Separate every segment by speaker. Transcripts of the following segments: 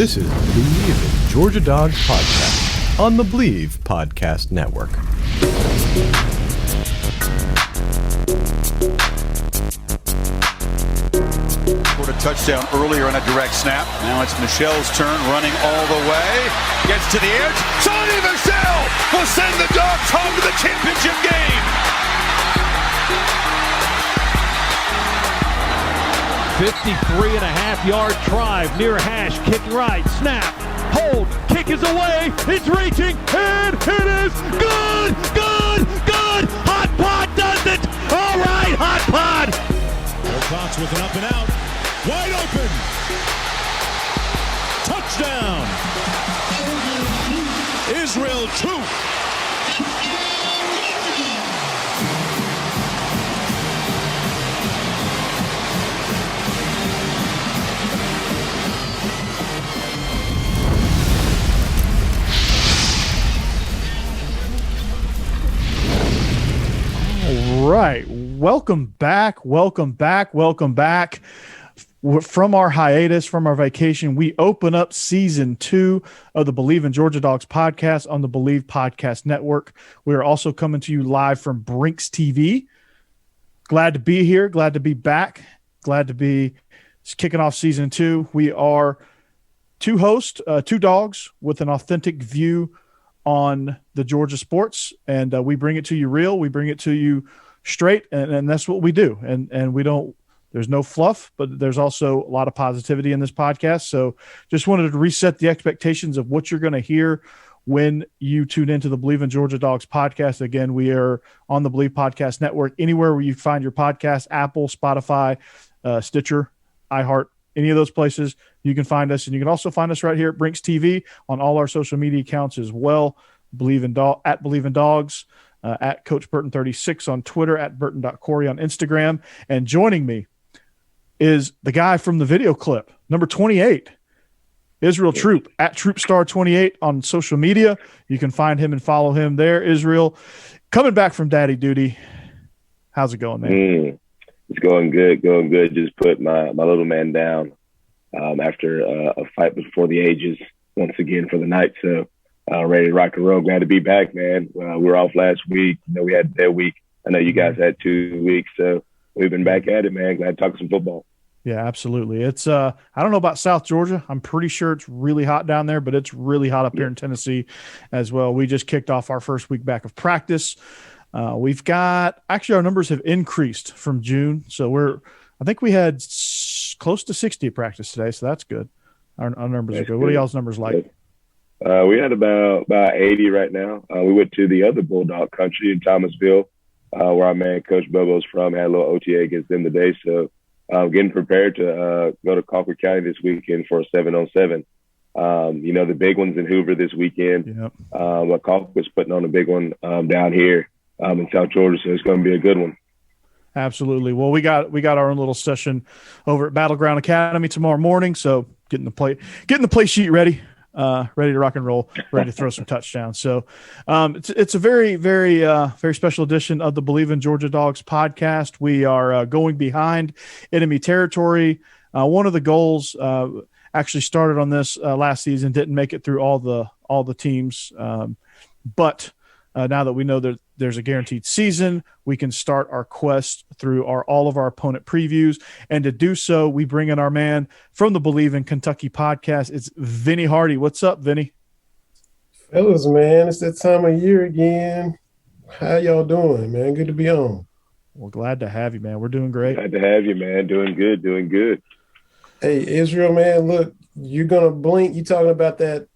Speaker 1: This is Bleav in Georgia Dawgs podcast on the Bleav Podcast Network.
Speaker 2: Scored a touchdown earlier on a direct snap. Now it's Michelle's turn, running all the way. Gets to the edge. Sonny Michel will send the Dawgs home to the championship game.
Speaker 3: 53.5-yard drive near hash, kick right, snap, hold, kick is away, it's reaching, and it is good, good, good. Hot Pod does it. All right, Hot Pod.
Speaker 4: Dawgs with an up and out, wide open. Touchdown. Israel Troupe.
Speaker 5: Right. Welcome back. From our hiatus, from our vacation, we open up season 2 of the Bleav in Georgia Dawgs podcast on the Bleav Podcast Network. We are also coming to you live from Brinks TV. Glad to be here. Glad to be back. Glad to be kicking off season 2. We are two hosts, two dogs with an authentic view on the Georgia sports, and we bring it to you real. We bring it to you straight, and that's what we do. And we don't. There's no fluff, but there's also a lot of positivity in this podcast. So just wanted to reset the expectations of what you're going to hear when you tune into the Bleav in Georgia Dawgs podcast. Again, we are on the Bleav Podcast Network, anywhere where you find your podcast, Apple, Spotify, Stitcher, iHeart, any of those places, you can find us. And you can also find us right here at Brinks TV on all our social media accounts as well. At Bleav in Dawgs, at Coach Burton 36 on Twitter, at Burton.Corey on Instagram. And joining me is the guy from the video clip, number 28, Israel Troupe, at TroupeStar28 on social media. You can find him and follow him there. Israel, coming back from daddy duty. How's it going, man?
Speaker 6: It's going good. Just put my little man down after a fight before the ages once again for the night. So ready to rock and roll. Glad to be back, man. We were off last week. We had their week. I know you guys had 2 weeks. So we've been back at it, man. Glad to talk some football.
Speaker 5: Yeah, absolutely. It's I don't know about South Georgia. I'm pretty sure it's really hot down there, but it's really hot up here in Tennessee as well. We just kicked off our first week back of practice. We've got actually our numbers have increased from June, so I think we had close to 60 at practice today, so that's good. Our numbers are good. What are y'all's numbers like?
Speaker 6: We had about 80 right now. We went to the other Bulldog country in Thomasville, where our man Coach Bobo's from. Had a little OTA against them today, so getting prepared to go to Colquitt County this weekend for a 7-on-7. The big one's in Hoover this weekend.
Speaker 5: Yep.
Speaker 6: But Colquitt's putting on a big one down here in South Georgia, so it's going to be a good one.
Speaker 5: Absolutely. Well, we got our own little session over at Battleground Academy tomorrow morning, so getting the play sheet ready. Ready to rock and roll, ready to throw some touchdowns. So it's a very, very, very special edition of the Bleav in Georgia Dawgs podcast. We are going behind enemy territory. One of the goals actually started on this last season, didn't make it through all the teams. But now that we know that there's a guaranteed season, we can start our quest through all of our opponent previews. And to do so, we bring in our man from the Bleav in Kentucky podcast. It's Vinny Hardy. What's up, Vinny?
Speaker 7: Fellas, man, it's that time of year again. How y'all doing, man? Good to be on.
Speaker 5: Well, glad to have you, man. We're doing great.
Speaker 6: Glad to have you, man. Doing good.
Speaker 7: Hey, Israel, man, look, you're going to blink. You talking about that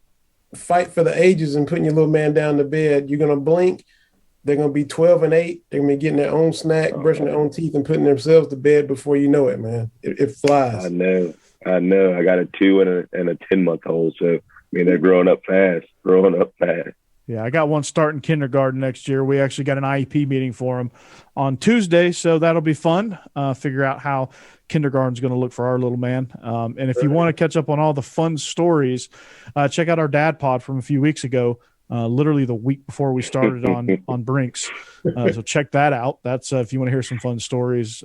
Speaker 7: fight for the ages and putting your little man down to bed. You're going to blink. They're going to be 12 and 8. They're going to be getting their own snack, brushing their own teeth, and putting themselves to bed before you know it, man. It flies.
Speaker 6: I know. I got a 2 and a 10-month-old, so they're growing up fast.
Speaker 5: Yeah, I got one starting kindergarten next year. We actually got an IEP meeting for him on Tuesday, so that'll be fun. Figure out how kindergarten's going to look for our little man. And if you want to catch up on all the fun stories, check out our dad pod from a few weeks ago. literally the week before we started on Brinks. So check that out. That's if you want to hear some fun stories.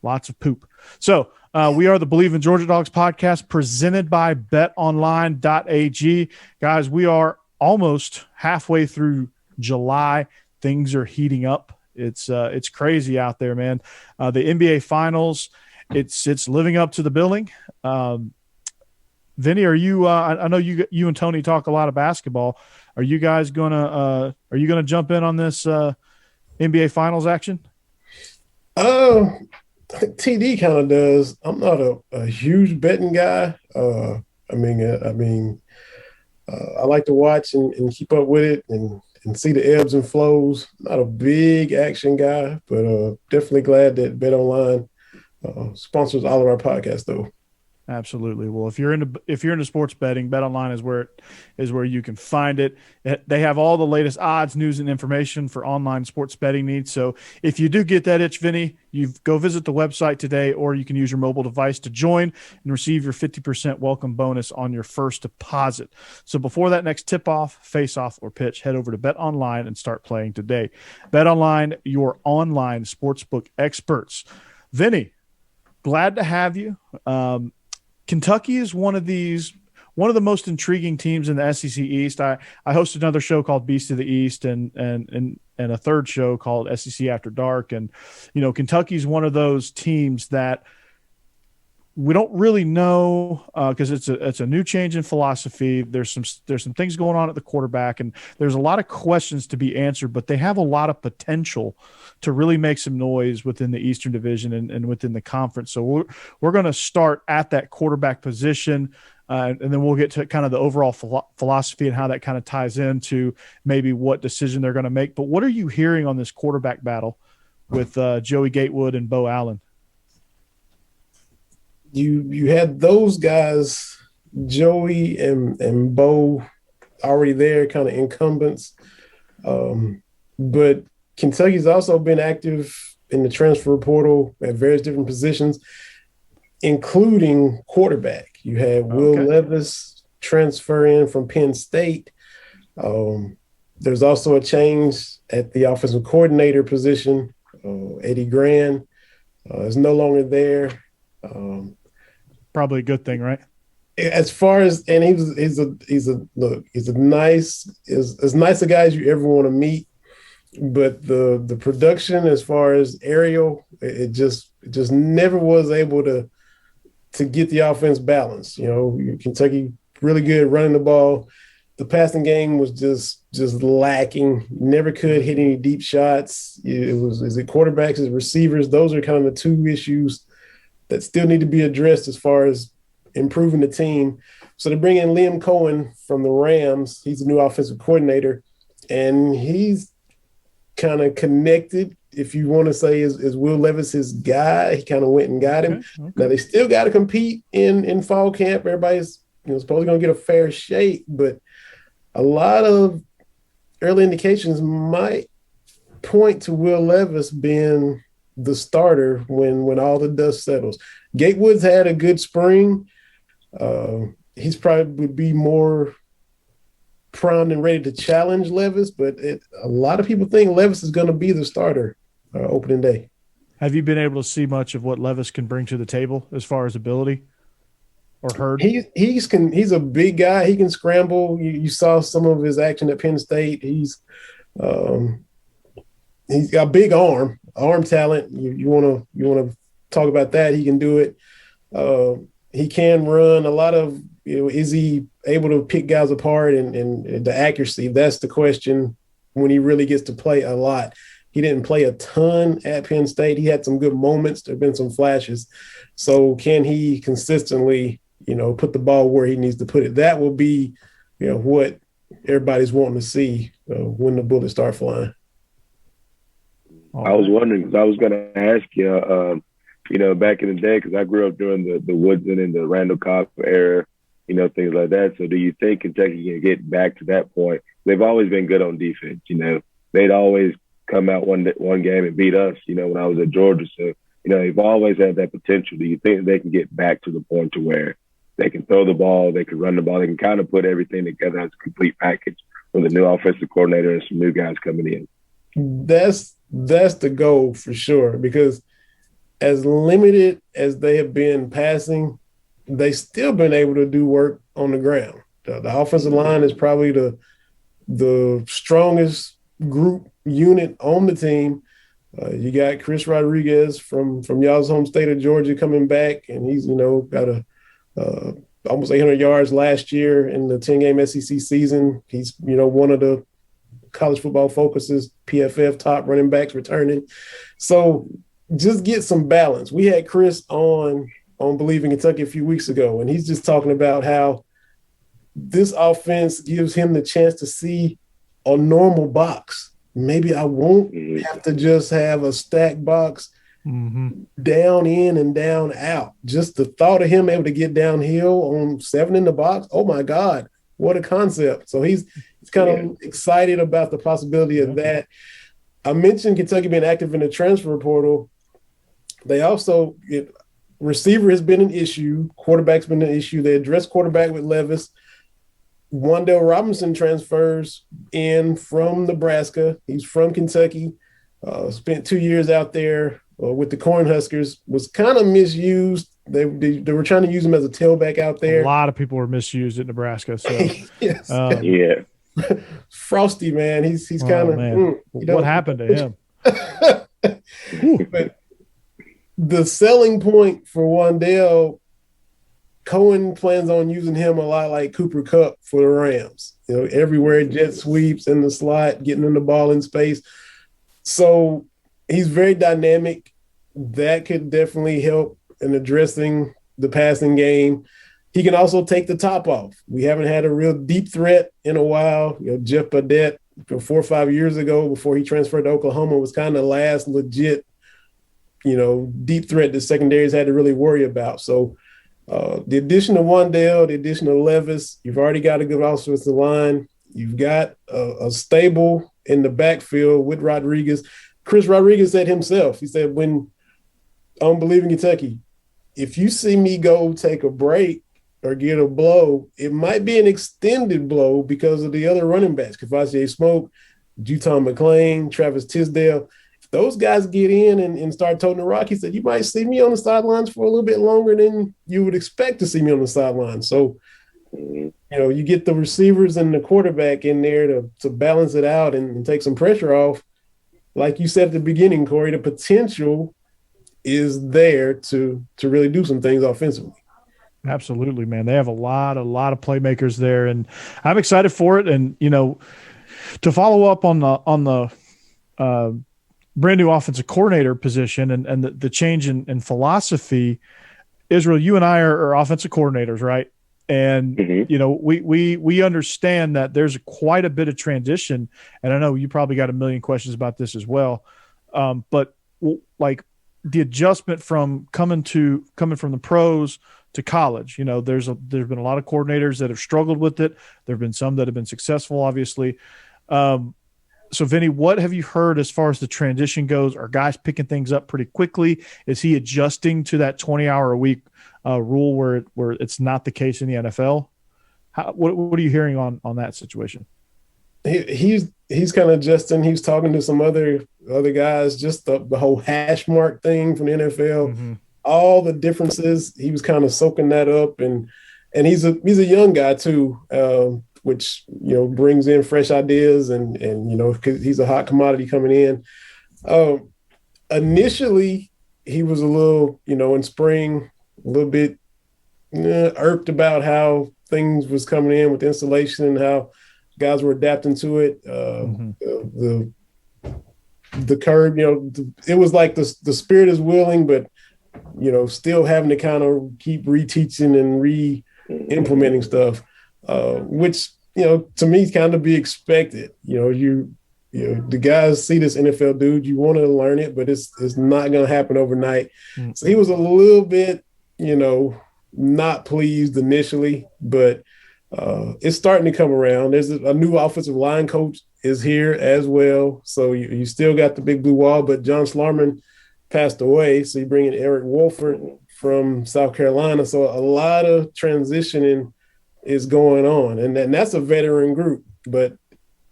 Speaker 5: Lots of poop. So we are the Bleav in Georgia Dawgs podcast presented by betonline.ag. Guys, we are almost halfway through July. Things are heating up. It's crazy out there, man. The NBA Finals, it's living up to the billing. Vinny, are you? I know you and Tony talk a lot of basketball. Are you guys gonna jump in on this NBA Finals action?
Speaker 7: TD kind of does. I'm not a huge betting guy. I like to watch and keep up with it and see the ebbs and flows. Not a big action guy, but definitely glad that BetOnline sponsors all of our podcasts, though.
Speaker 5: Absolutely. Well, if you're into sports betting, BetOnline is where you can find it. They have all the latest odds, news, and information for online sports betting needs. So if you do get that itch, Vinny, you go visit the website today, or you can use your mobile device to join and receive your 50% welcome bonus on your first deposit. So before that next tip-off, face-off, or pitch, head over to BetOnline and start playing today. BetOnline, your online sportsbook experts. Vinny, glad to have you. Kentucky is one of the most intriguing teams in the SEC East. I host another show called Beast of the East and a third show called SEC After Dark. And, Kentucky's one of those teams that we don't really know because it's a new change in philosophy. There's some things going on at the quarterback, and there's a lot of questions to be answered, but they have a lot of potential to really make some noise within the Eastern Division and within the conference. So we're going to start at that quarterback position, and then we'll get to kind of the overall philosophy and how that kind of ties into maybe what decision they're going to make. But what are you hearing on this quarterback battle with Joey Gatewood and Bo Allen?
Speaker 7: You had those guys, Joey and Bo, already there, kind of incumbents. But Kentucky's also been active in the transfer portal at various different positions, including quarterback. You had Will Levis transfer in from Penn State. There's also a change at the offensive coordinator position. Eddie Gran is no longer there.
Speaker 5: Probably a good thing, right?
Speaker 7: As far as, and he's a nice as nice a guy as you ever want to meet, but the production as far as aerial, it just never was able to get the offense balanced. Kentucky really good running the ball. The passing game was just lacking. Never could hit any deep shots. Is it quarterbacks, is it receivers? Those are kind of the two issues that still need to be addressed as far as improving the team. So they bring in Liam Cohen from the Rams. He's the new offensive coordinator, and he's kind of connected, if you want to say, is Will Levis his guy. He kind of went and got him. Okay. Now they still got to compete in fall camp. Everybody's supposedly going to get a fair shake, but a lot of early indications might point to Will Levis being the starter when all the dust settles. Gatewood's had a good spring. He's probably would be more primed and ready to challenge Levis, but a lot of people think Levis is going to be the starter opening day.
Speaker 5: Have you been able to see much of what Levis can bring to the table as far as ability, or heard?
Speaker 7: He's a big guy. He can scramble. You saw some of his action at Penn State. He's got a big arm talent. You want to talk about that? He can do it. He can run a lot of. Is he able to pick guys apart and the accuracy? That's the question when he really gets to play a lot. He didn't play a ton at Penn State. He had some good moments. There have been some flashes. So can he consistently, put the ball where he needs to put it? That will be, what everybody's wanting to see when the bullets start flying.
Speaker 6: I was wondering, because I was going to ask you, back in the day, because I grew up during the Woodson and the Randall Cobb era, things like that. So do you think Kentucky can get back to that point? They've always been good on defense. They'd always come out one game and beat us, when I was at Georgia. So, they've always had that potential. Do you think they can get back to the point to where they can throw the ball, they can run the ball, they can kind of put everything together as a complete package? with a new offensive coordinator and some new guys coming in.
Speaker 7: That's the goal for sure, because as limited as they have been passing, they still been able to do work on the ground. The offensive line is probably the strongest group unit on the team. You got Chris Rodriguez from y'all's home state of Georgia coming back, and he's got almost 800 yards last year in the 10-game SEC season. He's one of the College Football Focus's PFF top running backs returning. So just get some balance. We had Chris on Bleav in Kentucky a few weeks ago, and he's just talking about how this offense gives him the chance to see a normal box. Maybe I won't have to just have a stacked box down in and down out. Just the thought of him able to get downhill on 7 in the box, oh my God, what a concept. So he's kind of excited about the possibility of that. I mentioned Kentucky being active in the transfer portal. They also receiver has been an issue. Quarterback's been an issue. They addressed quarterback with Levis. Wan'Dale Robinson transfers in from Nebraska. He's from Kentucky. Spent 2 years out there with the Cornhuskers. Was kind of misused. They were trying to use him as a tailback out there.
Speaker 5: A lot of people were misused at Nebraska. So
Speaker 7: yes. Frosty, man. He's kind of
Speaker 5: what happened to him?
Speaker 7: But the selling point for Wan'Dale, Cohen plans on using him a lot like Cooper Kupp for the Rams. Everywhere, jet sweeps in the slot, getting in the ball in space. So he's very dynamic. That could definitely help in addressing the passing game. He can also take the top off. We haven't had a real deep threat in a while. Jeff Badette 4 or 5 years ago, before he transferred to Oklahoma, was kind of the last legit, deep threat the secondaries had to really worry about. So the addition of Wan'Dale, the addition of Levis, you've already got a good offensive line. You've got a stable in the backfield with Rodriguez. Chris Rodriguez said himself, he said, when on Bleav in Kentucky, if you see me go take a break or get a blow, it might be an extended blow because of the other running backs, Kavosiey Smoke, Juton McClain, Travis Tisdale. If those guys get in and start toting the rock, he said, you might see me on the sidelines for a little bit longer than you would expect to see me on the sidelines. So, you get the receivers and the quarterback in there to balance it out and take some pressure off. Like you said at the beginning, Corey, the potential is there to really do some things offensively.
Speaker 5: Absolutely, man. They have a lot of playmakers there, and I'm excited for it. And to follow up on the brand new offensive coordinator position and the change in philosophy, Israel, you and I are offensive coordinators, right? And we understand that there's quite a bit of transition, and I know you probably got a million questions about this as well. But like the adjustment from coming from the pros to college, there's been a lot of coordinators that have struggled with it. There have been some that have been successful, obviously. So Vinny, what have you heard as far as the transition goes? Are guys picking things up pretty quickly? Is he adjusting to that 20-hour-a-week rule where it's not the case in the NFL? What are you hearing on that situation?
Speaker 7: He's kind of adjusting. He's talking to some other guys, just the whole hash mark thing from the NFL, all the differences. He was kind of soaking that up, and he's a young guy too, which brings in fresh ideas, and 'cause he's a hot commodity coming in. Initially, he was a little, in spring, a little bit irked about how things was coming in with installation and how guys were adapting to it. The curve, it was like the spirit is willing, but still having to kind of keep reteaching and re-implementing stuff, which to me is kind of be expected. The guys see this NFL dude, you want to learn it, but it's not going to happen overnight. So he was a little bit, not pleased initially, but it's starting to come around. There's a new offensive line coach is here as well. So you still got the big blue wall, but John Schlarman passed away. So you bring in Eric Wolford from South Carolina. So a lot of transitioning is going on. And that's a veteran group, but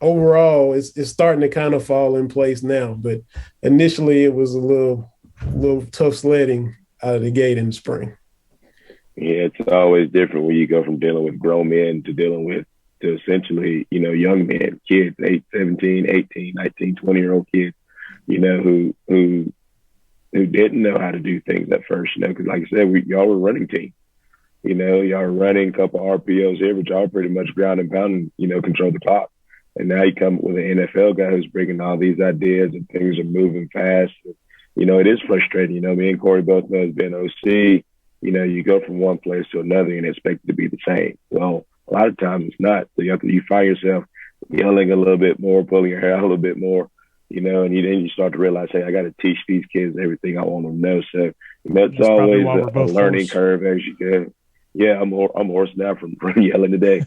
Speaker 7: overall, it's starting to kind of fall in place now. But initially, it was a little tough sledding out of the gate in the spring.
Speaker 6: Yeah, it's always different when you go from dealing with grown men to essentially, young men, kids, 17, 18, 19, 20-year-old kids, who didn't know how to do things at first, because like I said, y'all were running team. Y'all were running a couple RPOs here, but y'all pretty much ground and pound and, control the clock. And now you come with an NFL guy who's bringing all these ideas and things are moving fast. It is frustrating. Me and Corey both know as being OC, you go from one place to another and expect it to be the same. Well, a lot of times it's not. So you find yourself yelling a little bit more, pulling your hair out a little bit more, and then you start to realize, hey, I got to teach these kids everything I want them to know. So that's always a learning curve as you go. Yeah, I'm hoarse now from yelling today.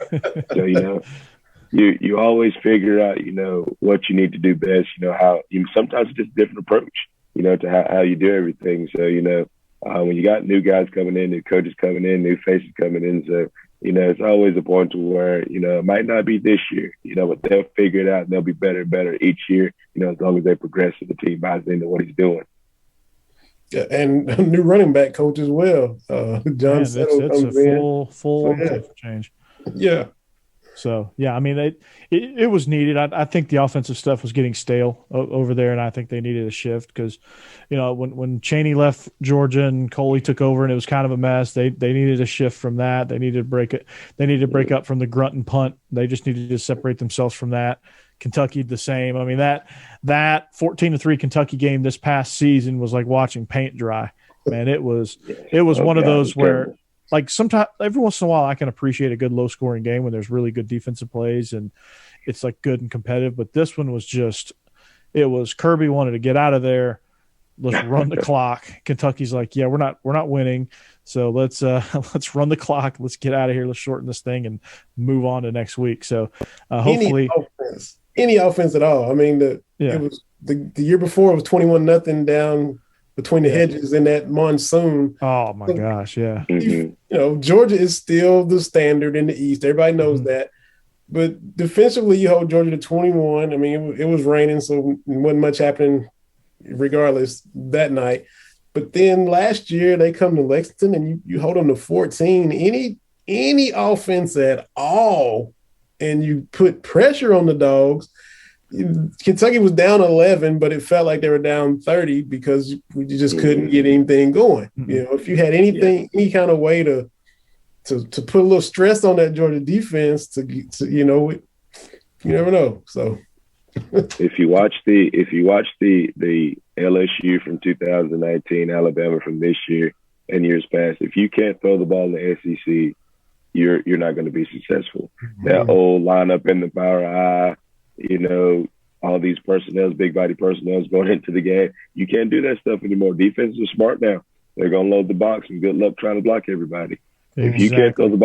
Speaker 6: So, you always figure out, what you need to do best, how sometimes it's just a different approach, to how you do everything. So, when you got new guys coming in, new coaches coming in, new faces coming in. So, it's always a point to where, it might not be this year, but they'll figure it out and they'll be better and better each year, as long as they progress and the team buys into what he's doing.
Speaker 7: Yeah, and a new running back coach as well. John Settle
Speaker 5: it's
Speaker 7: comes
Speaker 5: a full change.
Speaker 7: Yeah.
Speaker 5: So, yeah, I mean, it was needed. I think the offensive stuff was getting stale over there, and I think they needed a shift because, when Chaney left Georgia and Coley took over and it was kind of a mess, they needed a shift from that. They needed to break it. They needed to break up from the grunt and punt. They just needed to separate themselves from that. Kentucky the same. I mean, that 14-3 Kentucky game this past season was like watching paint dry. Man, it was one of those where – like sometimes, every once in a while, I can appreciate a good low-scoring game when there's really good defensive plays and it's like good and competitive. But this one was it was Kirby wanted to get out of there. Let's run the clock. Kentucky's like, yeah, we're not winning, so let's run the clock. Let's get out of here. Let's shorten this thing and move on to next week. So hopefully,
Speaker 7: any offense at all. I mean, it was the year before it was 21-0 down between the hedges in that monsoon.
Speaker 5: Oh my gosh, yeah.
Speaker 7: Georgia is still the standard in the East. Everybody knows that. But defensively, you hold Georgia to 21. I mean, it was raining, so wasn't much happening regardless that night. But then last year they come to Lexington and you hold them to 14. Any offense at all, and you put pressure on the Dogs. Kentucky was down 11, but it felt like they were down 30 because we just couldn't get anything going. If you had any kind of way to put a little stress on that Georgia defense, you never know. So,
Speaker 6: if you watch the LSU from 2019, Alabama from this year and years past, if you can't throw the ball in the SEC, you're not going to be successful. That old lineup in the power I. All these personnel, big body personnel going into the game. You can't do that stuff anymore. Defenses are smart now. They're going to load the box and good luck trying to block everybody. Exactly. If you can't throw the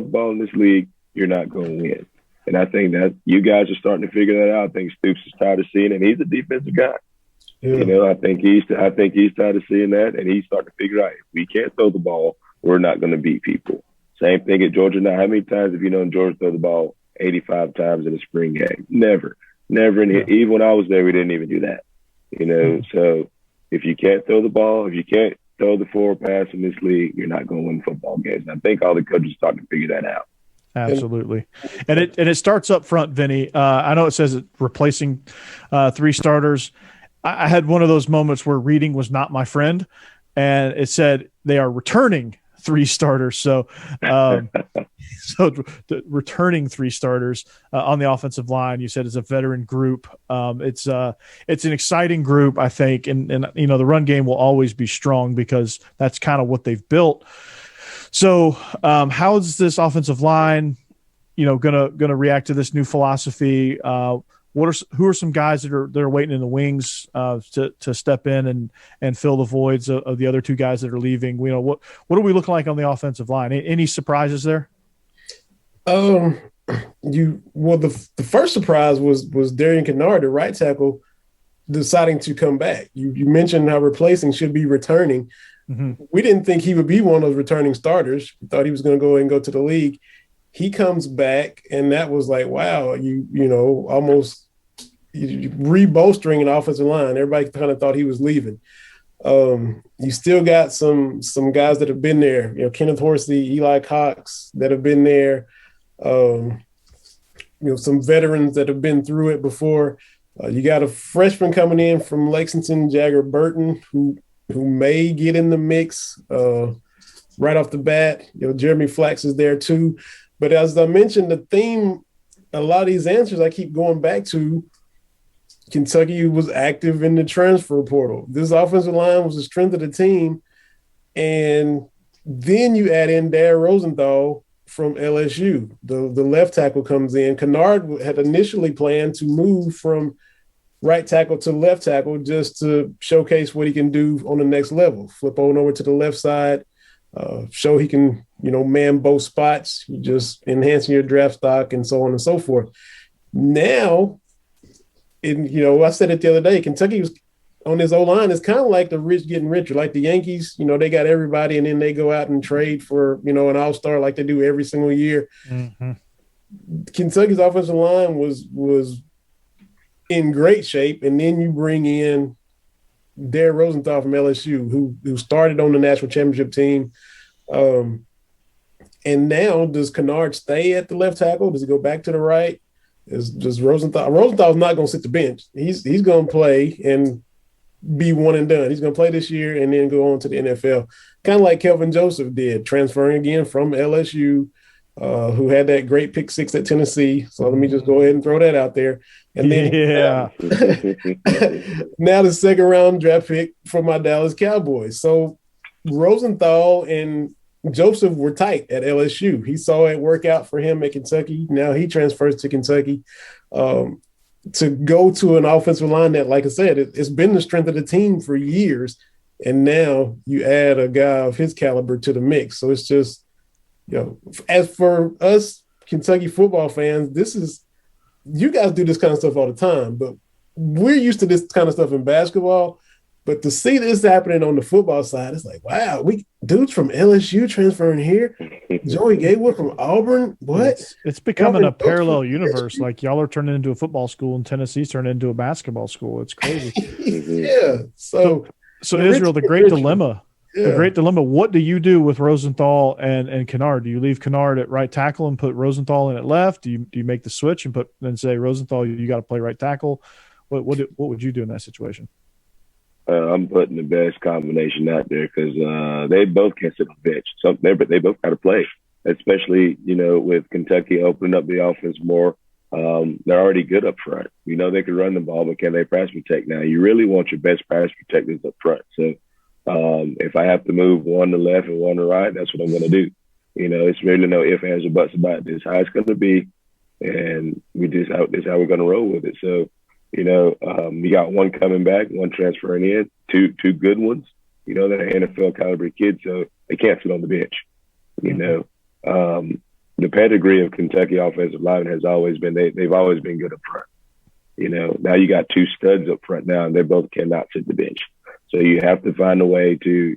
Speaker 6: ball in this league, you're not going to win. And I think that you guys are starting to figure that out. I think Stoops is tired of seeing it. He's a defensive guy. Yeah. I think he's tired of seeing that, and he's starting to figure out if we can't throw the ball, we're not going to beat people. Same thing at Georgia now. How many times have you known Georgia throw the ball 85 times in a spring game? Never. Even when I was there, we didn't even do that. So if you can't throw the ball, if you can't throw the forward pass in this league, you're not going to win football games. And I think all the coaches are starting to figure that out.
Speaker 5: Absolutely. And it starts up front, Vinny. I know it says it replacing 3 starters. I had one of those moments where reading was not my friend, and it said they are returning 3 starters. So the returning 3 starters on the offensive line, you said, is a veteran group. It's an exciting group, I think. And the run game will always be strong because that's kind of what they've built. So how is this offensive line, gonna react to this new philosophy? Who are some guys that are waiting in the wings to step in and fill the voids of the other 2 guys that are leaving? What are we looking like on the offensive line? Any surprises there?
Speaker 7: The first surprise was Darian Kennard, the right tackle, deciding to come back. You mentioned how replacing should be returning. We didn't think he would be one of those returning starters. We thought he was going to go to the league. He comes back, and that was like, wow, almost re-bolstering an offensive line. Everybody kind of thought he was leaving. You still got some guys that have been there, Kenneth Horsey, Eli Cox that have been there. Some veterans that have been through it before. You got a freshman coming in from Lexington, Jagger Burton, who may get in the mix right off the bat. Jeremy Flax is there too. But as I mentioned, the theme, a lot of these answers I keep going back to, Kentucky was active in the transfer portal. This offensive line was the strength of the team. And then you add in Dare Rosenthal from LSU. The left tackle comes in. Kennard had initially planned to move from right tackle to left tackle just to showcase what he can do on the next level. Flip on over to the left side, show he can, man both spots, just enhancing your draft stock and so on and so forth. Now, I said it the other day, Kentucky was on this O-line is kind of like the rich getting richer, like the Yankees. They got everybody, and then they go out and trade for, an all-star like they do every single year. Mm-hmm. Kentucky's offensive line was in great shape, and then you bring in Dare Rosenthal from LSU, who started on the national championship team. And now, does Kennard stay at the left tackle? Does he go back to the right? Does Rosenthal's not going to sit the bench. He's going to play and be one and done. He's going to play this year and then go on to the NFL. Kind of like Kelvin Joseph did, transferring again from LSU, who had that great pick six at Tennessee. So let me just go ahead and throw that out there. And then now the second round draft pick for my Dallas Cowboys. So Rosenthal and Joseph were tight at LSU. He saw it work out for him at Kentucky. Now he transfers to Kentucky to go to an offensive line that, like I said, it's been the strength of the team for years. And now you add a guy of his caliber to the mix. So it's just, as for us Kentucky football fans, you guys do this kind of stuff all the time, but we're used to this kind of stuff in basketball. But to see this happening on the football side, it's like, wow, dudes from LSU transferring here. Joey Gatewood from Auburn. What?
Speaker 5: It's becoming a parallel universe. Like y'all are turning into a football school and Tennessee's turning into a basketball school. It's crazy.
Speaker 7: Yeah. So
Speaker 5: Israel, the great dilemma. Yeah. The great dilemma. What do you do with Rosenthal and Kennard? Do you leave Kennard at right tackle and put Rosenthal in at left? Do you make the switch and say, Rosenthal, you got to play right tackle? What would you do in that situation?
Speaker 6: I'm putting the best combination out there because they both can sit on the bench. They both got to play, especially, with Kentucky opening up the offense more. They're already good up front. They can run the ball, but can they pass protect? Now, you really want your best pass protectors up front. So if I have to move one to left and one to right, that's what I'm going to do. It's really no ifs, ands, or buts about this. How it's going to be, and this is how we're going to roll with it. So, you got one coming back, one transferring in, two good ones. They're NFL caliber kids, so they can't sit on the bench. The pedigree of Kentucky offensive linemen has always been they've always been good up front. Now you got two studs up front now, and they both cannot sit the bench. So you have to find a way to.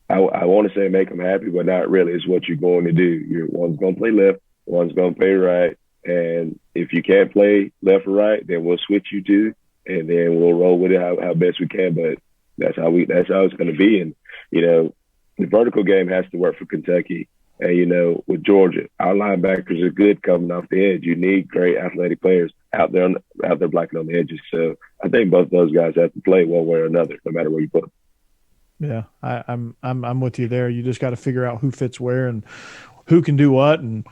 Speaker 6: I want to say make them happy, but not really. It's what you're going to do. One's going to play left, one's going to play right. And if you can't play left or right, then we'll switch you to, and then we'll roll with it how best we can. But that's how it's going to be. And the vertical game has to work for Kentucky. And with Georgia, our linebackers are good coming off the edge. You need great athletic players out there blocking on the edges. So I think both those guys have to play one way or another, no matter where you put them.
Speaker 5: Yeah, I'm with you there. You just got to figure out who fits where and who can do what, and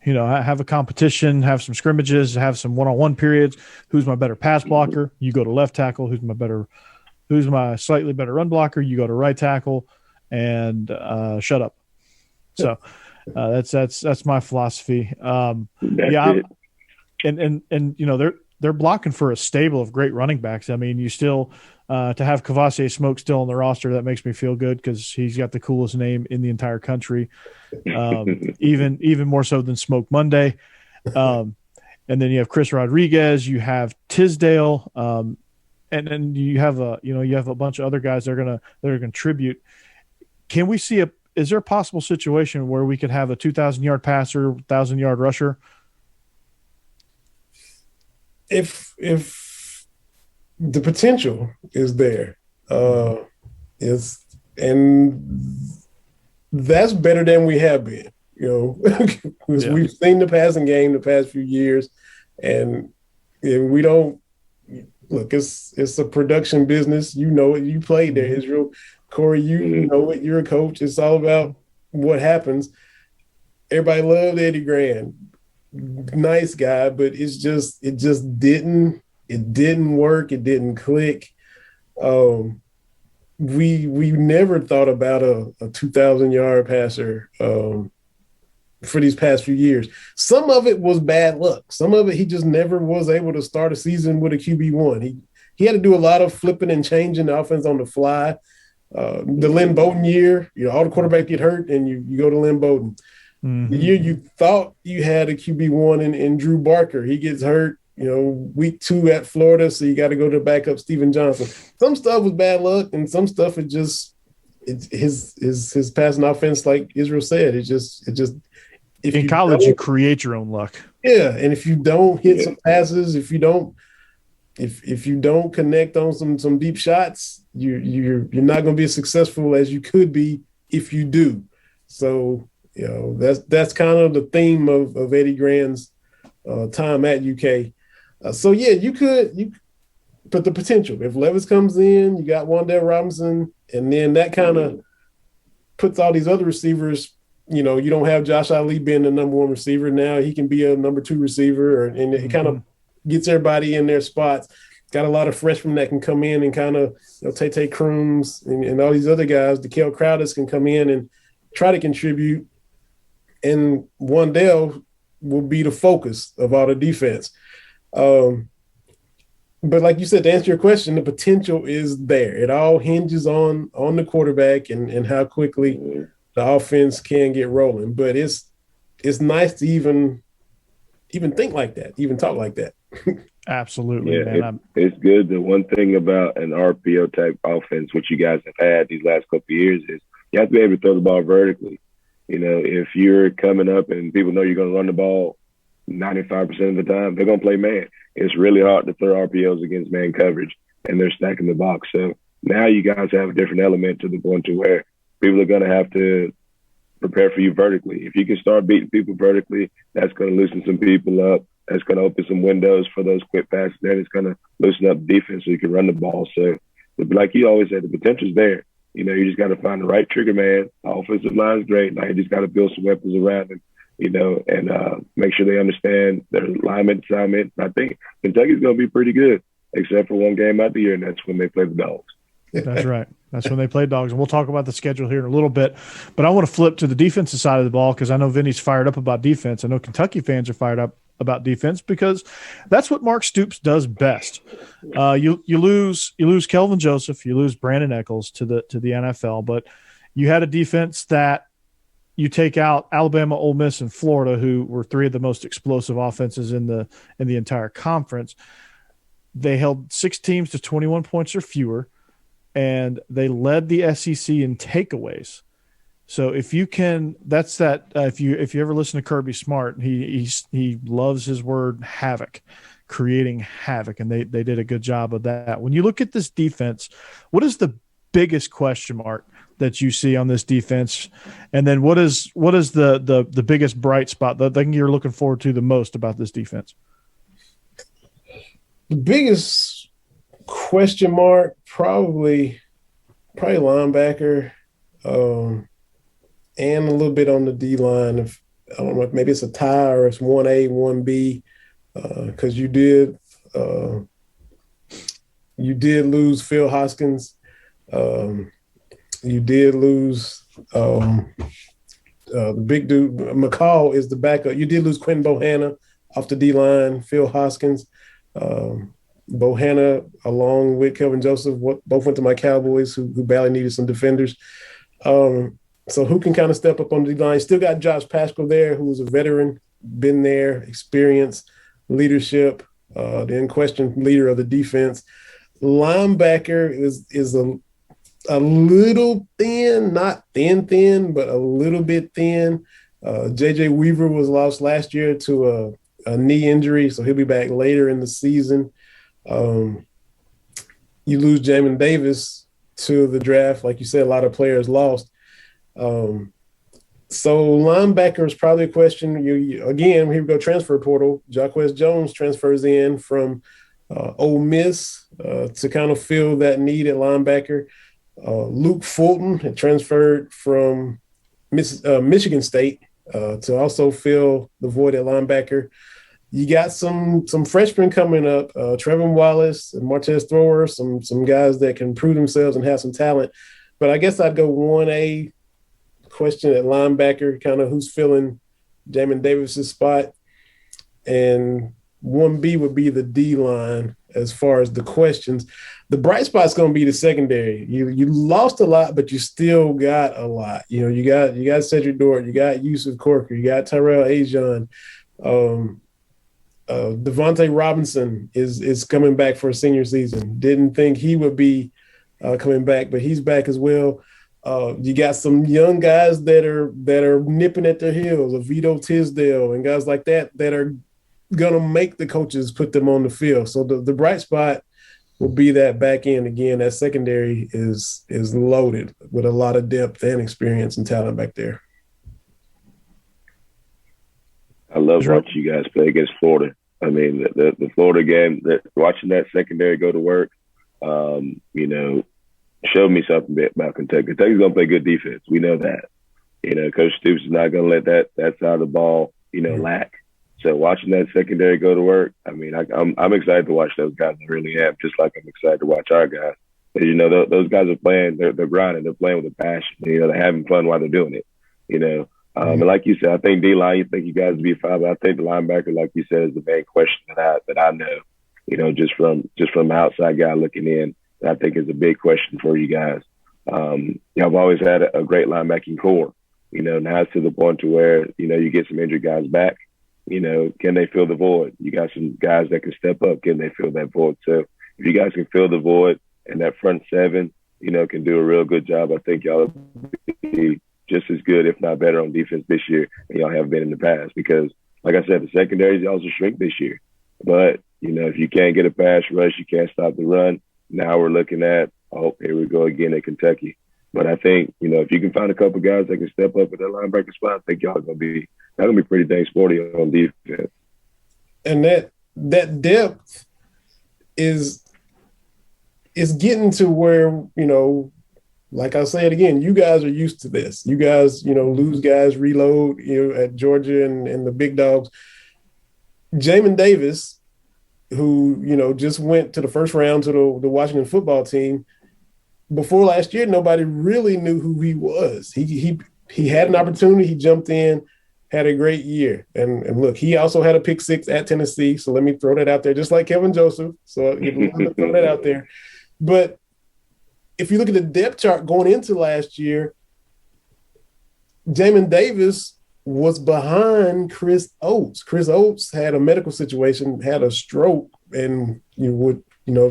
Speaker 5: have a competition, have some scrimmages, have some one-on-one periods. Who's my better pass blocker? You go to left tackle. Who's my slightly better run blocker? You go to right tackle, and shut up. So that's my philosophy. And they're blocking for a stable of great running backs. I mean, you still to have Kavasier Smoke still on the roster, that makes me feel good because he's got the coolest name in the entire country, even more so than Smoke Monday. And then you have Chris Rodriguez, you have Tisdale, and then you have a bunch of other guys that are gonna contribute. Can we see is there a possible situation where we could have a 2,000-yard passer, 1,000-yard rusher?
Speaker 7: If the potential is there, that's better than we have been. We've seen the passing game the past few years, and we don't look. It's a production business. You know it. You played there, Israel. Corey, you know it. You're a coach. It's all about what happens. Everybody loved Eddie Grand. Nice guy, but it just didn't work. It didn't click. We never thought about a 2,000-yard passer for these past few years. Some of it was bad luck. Some of it he just never was able to start a season with a QB1. He had to do a lot of flipping and changing the offense on the fly. The Lynn Bowden year, all the quarterbacks get hurt and you go to Lynn Bowden. The year you thought you had a QB1 in Drew Barker, he gets hurt, week 2 at Florida, so you got to go to backup Steven Johnson. Some stuff was bad luck, and some stuff his passing offense, like Israel said, it just if
Speaker 5: in college you create your own luck.
Speaker 7: Yeah, and if you don't hit some passes, if you don't connect on some deep shots, you're not going to be as successful as you could be if you do. So that's kind of the theme of Eddie Grand's time at UK. But the potential, if Levis comes in, you got Wan'Dale Robinson, and then that kind of puts all these other receivers. You don't have Josh Ali being the number 1 receiver now. He can be a number 2 receiver, and it kind of gets everybody in their spots. Got a lot of freshmen that can come in and kind of, Tay Crooms and all these other guys. DeKale Crowders can come in and try to contribute. And Wan'Dale will be the focus of all the defense. But like you said, to answer your question, the potential is there. It all hinges on the quarterback and how quickly the offense can get rolling. But it's nice to even think like that, even talk like that.
Speaker 5: Absolutely, man.
Speaker 6: It's good. The one thing about an RPO type offense, which you guys have had these last couple of years, is you have to be able to throw the ball vertically. If you're coming up and people know you're going to run the ball 95% of the time, they're going to play man. It's really hard to throw RPOs against man coverage, and they're stacking the box. So now you guys have a different element to the point to where people are going to have to prepare for you vertically. If you can start beating people vertically, that's going to loosen some people up. That's going to open some windows for those quick passes. Then it's going to loosen up defense so you can run the ball. So, like you always said, the potential's there. You just got to find the right trigger man. The offensive line is great. Now you just got to build some weapons around him, and make sure they understand their alignment, assignment. I think Kentucky's going to be pretty good, except for one game out the year, and that's when they play the Dawgs.
Speaker 5: That's right. That's when they play Dawgs. And we'll talk about the schedule here in a little bit. But I want to flip to the defensive side of the ball because I know Vinny's fired up about defense. I know Kentucky fans are fired up about defense because that's what Mark Stoops does best. You lose Kelvin Joseph, you lose Brandon Eccles to the NFL, but you had a defense that you take out Alabama, Ole Miss, and Florida, who were 3 of the most explosive offenses in the entire conference. They held 6 teams to 21 points or fewer, and they led the SEC in takeaways. So if you can, if you ever listen to Kirby Smart, he loves his word havoc, creating havoc, and they did a good job of that. When you look at this defense, what is the biggest question mark that you see on this defense, and then what is the biggest bright spot, the thing you're looking forward to the most about this defense?
Speaker 7: The biggest question mark, probably linebacker. And a little bit on the D line. If I don't know, maybe it's a tie or it's 1A, 1B, because you did lose Phil Hoskins. You did lose the big dude. McCall is the backup. You did lose Quentin Bohanna off the D line. Phil Hoskins, Bohanna, along with Kelvin Joseph, both went to my Cowboys, who badly needed some defenders. So who can kind of step up on the line? Still got Josh Paschal there, who was a veteran, been there, experience, leadership, the unquestioned leader of the defense. Linebacker is a a little thin, not thin, but a little bit thin. J.J. Weaver was lost last year to a knee injury, so he'll be back later in the season. You lose Jamin Davis to the draft. Like you said, a lot of players lost. So linebacker is probably a question. Again, here we go, transfer portal. Jaquez Jones transfers in from Ole Miss to kind of fill that need at linebacker. Luke Fulton had transferred from Michigan State to also fill the void at linebacker. You got some freshmen coming up, Trevin Wallace and Martez Thrower, some guys that can prove themselves and have some talent. But I guess I'd go 1A question at linebacker, kind of who's filling Jamin Davis's spot. And 1B would be the D-line as far as the questions. The bright spot's going to be the secondary. You lost a lot, but you still got a lot. You got Cedric Dort, you got Yusuf Corker, you got Tyrell Ajon. Devontae Robinson is coming back for a senior season. Didn't think he would be coming back, but he's back as well. You got some young guys that are nipping at their heels, a Vito Tisdale and guys like that are going to make the coaches put them on the field. So the bright spot will be that back end again. That secondary is loaded with a lot of depth and experience and talent back there.
Speaker 6: I love watching you guys play against Florida. I mean, the Florida game, watching that secondary go to work, showed me something about Kentucky. Kentucky's going to play good defense. We know that. Coach Stoops is not going to let that side of the ball, lack. So watching that secondary go to work, I mean, I'm excited to watch those guys. I really am, just like I'm excited to watch our guys. But, those guys are playing, they're grinding, they're playing with a passion. They're having fun while they're doing it, And like you said, I think D-line, you think you guys would be fine, but I think the linebacker, like you said, is the main question that I know, just from an outside guy looking in, that I think is a big question for you guys. I've always had a great linebacking core. Now it's to the point to where, you get some injured guys back. Can they fill the void? You got some guys that can step up. Can they fill that void? So if you guys can fill the void and that front seven, can do a real good job, I think y'all will be just as good, if not better, on defense this year than y'all have been in the past. Because, like I said, the secondaries also shrink this year. But, if you can't get a pass rush, you can't stop the run. Now we're looking at, here we go again at Kentucky. But I think, if you can find a couple guys that can step up at that linebacker spot, I think y'all going to be pretty dang sporty on defense.
Speaker 7: And that depth is getting to where, like I said again, you guys are used to this. You guys, lose guys, reload, at Georgia and the big dogs. Jamin Davis, who, just went to the first round to the Washington football team, before last year, nobody really knew who he was. He had an opportunity. He jumped in, had a great year. And look, he also had a pick six at Tennessee. So let me throw that out there, just like Kevin Joseph. So let me throw that out there. But if you look at the depth chart going into last year, Jamin Davis was behind Chris Oates. Chris Oates had a medical situation, had a stroke, and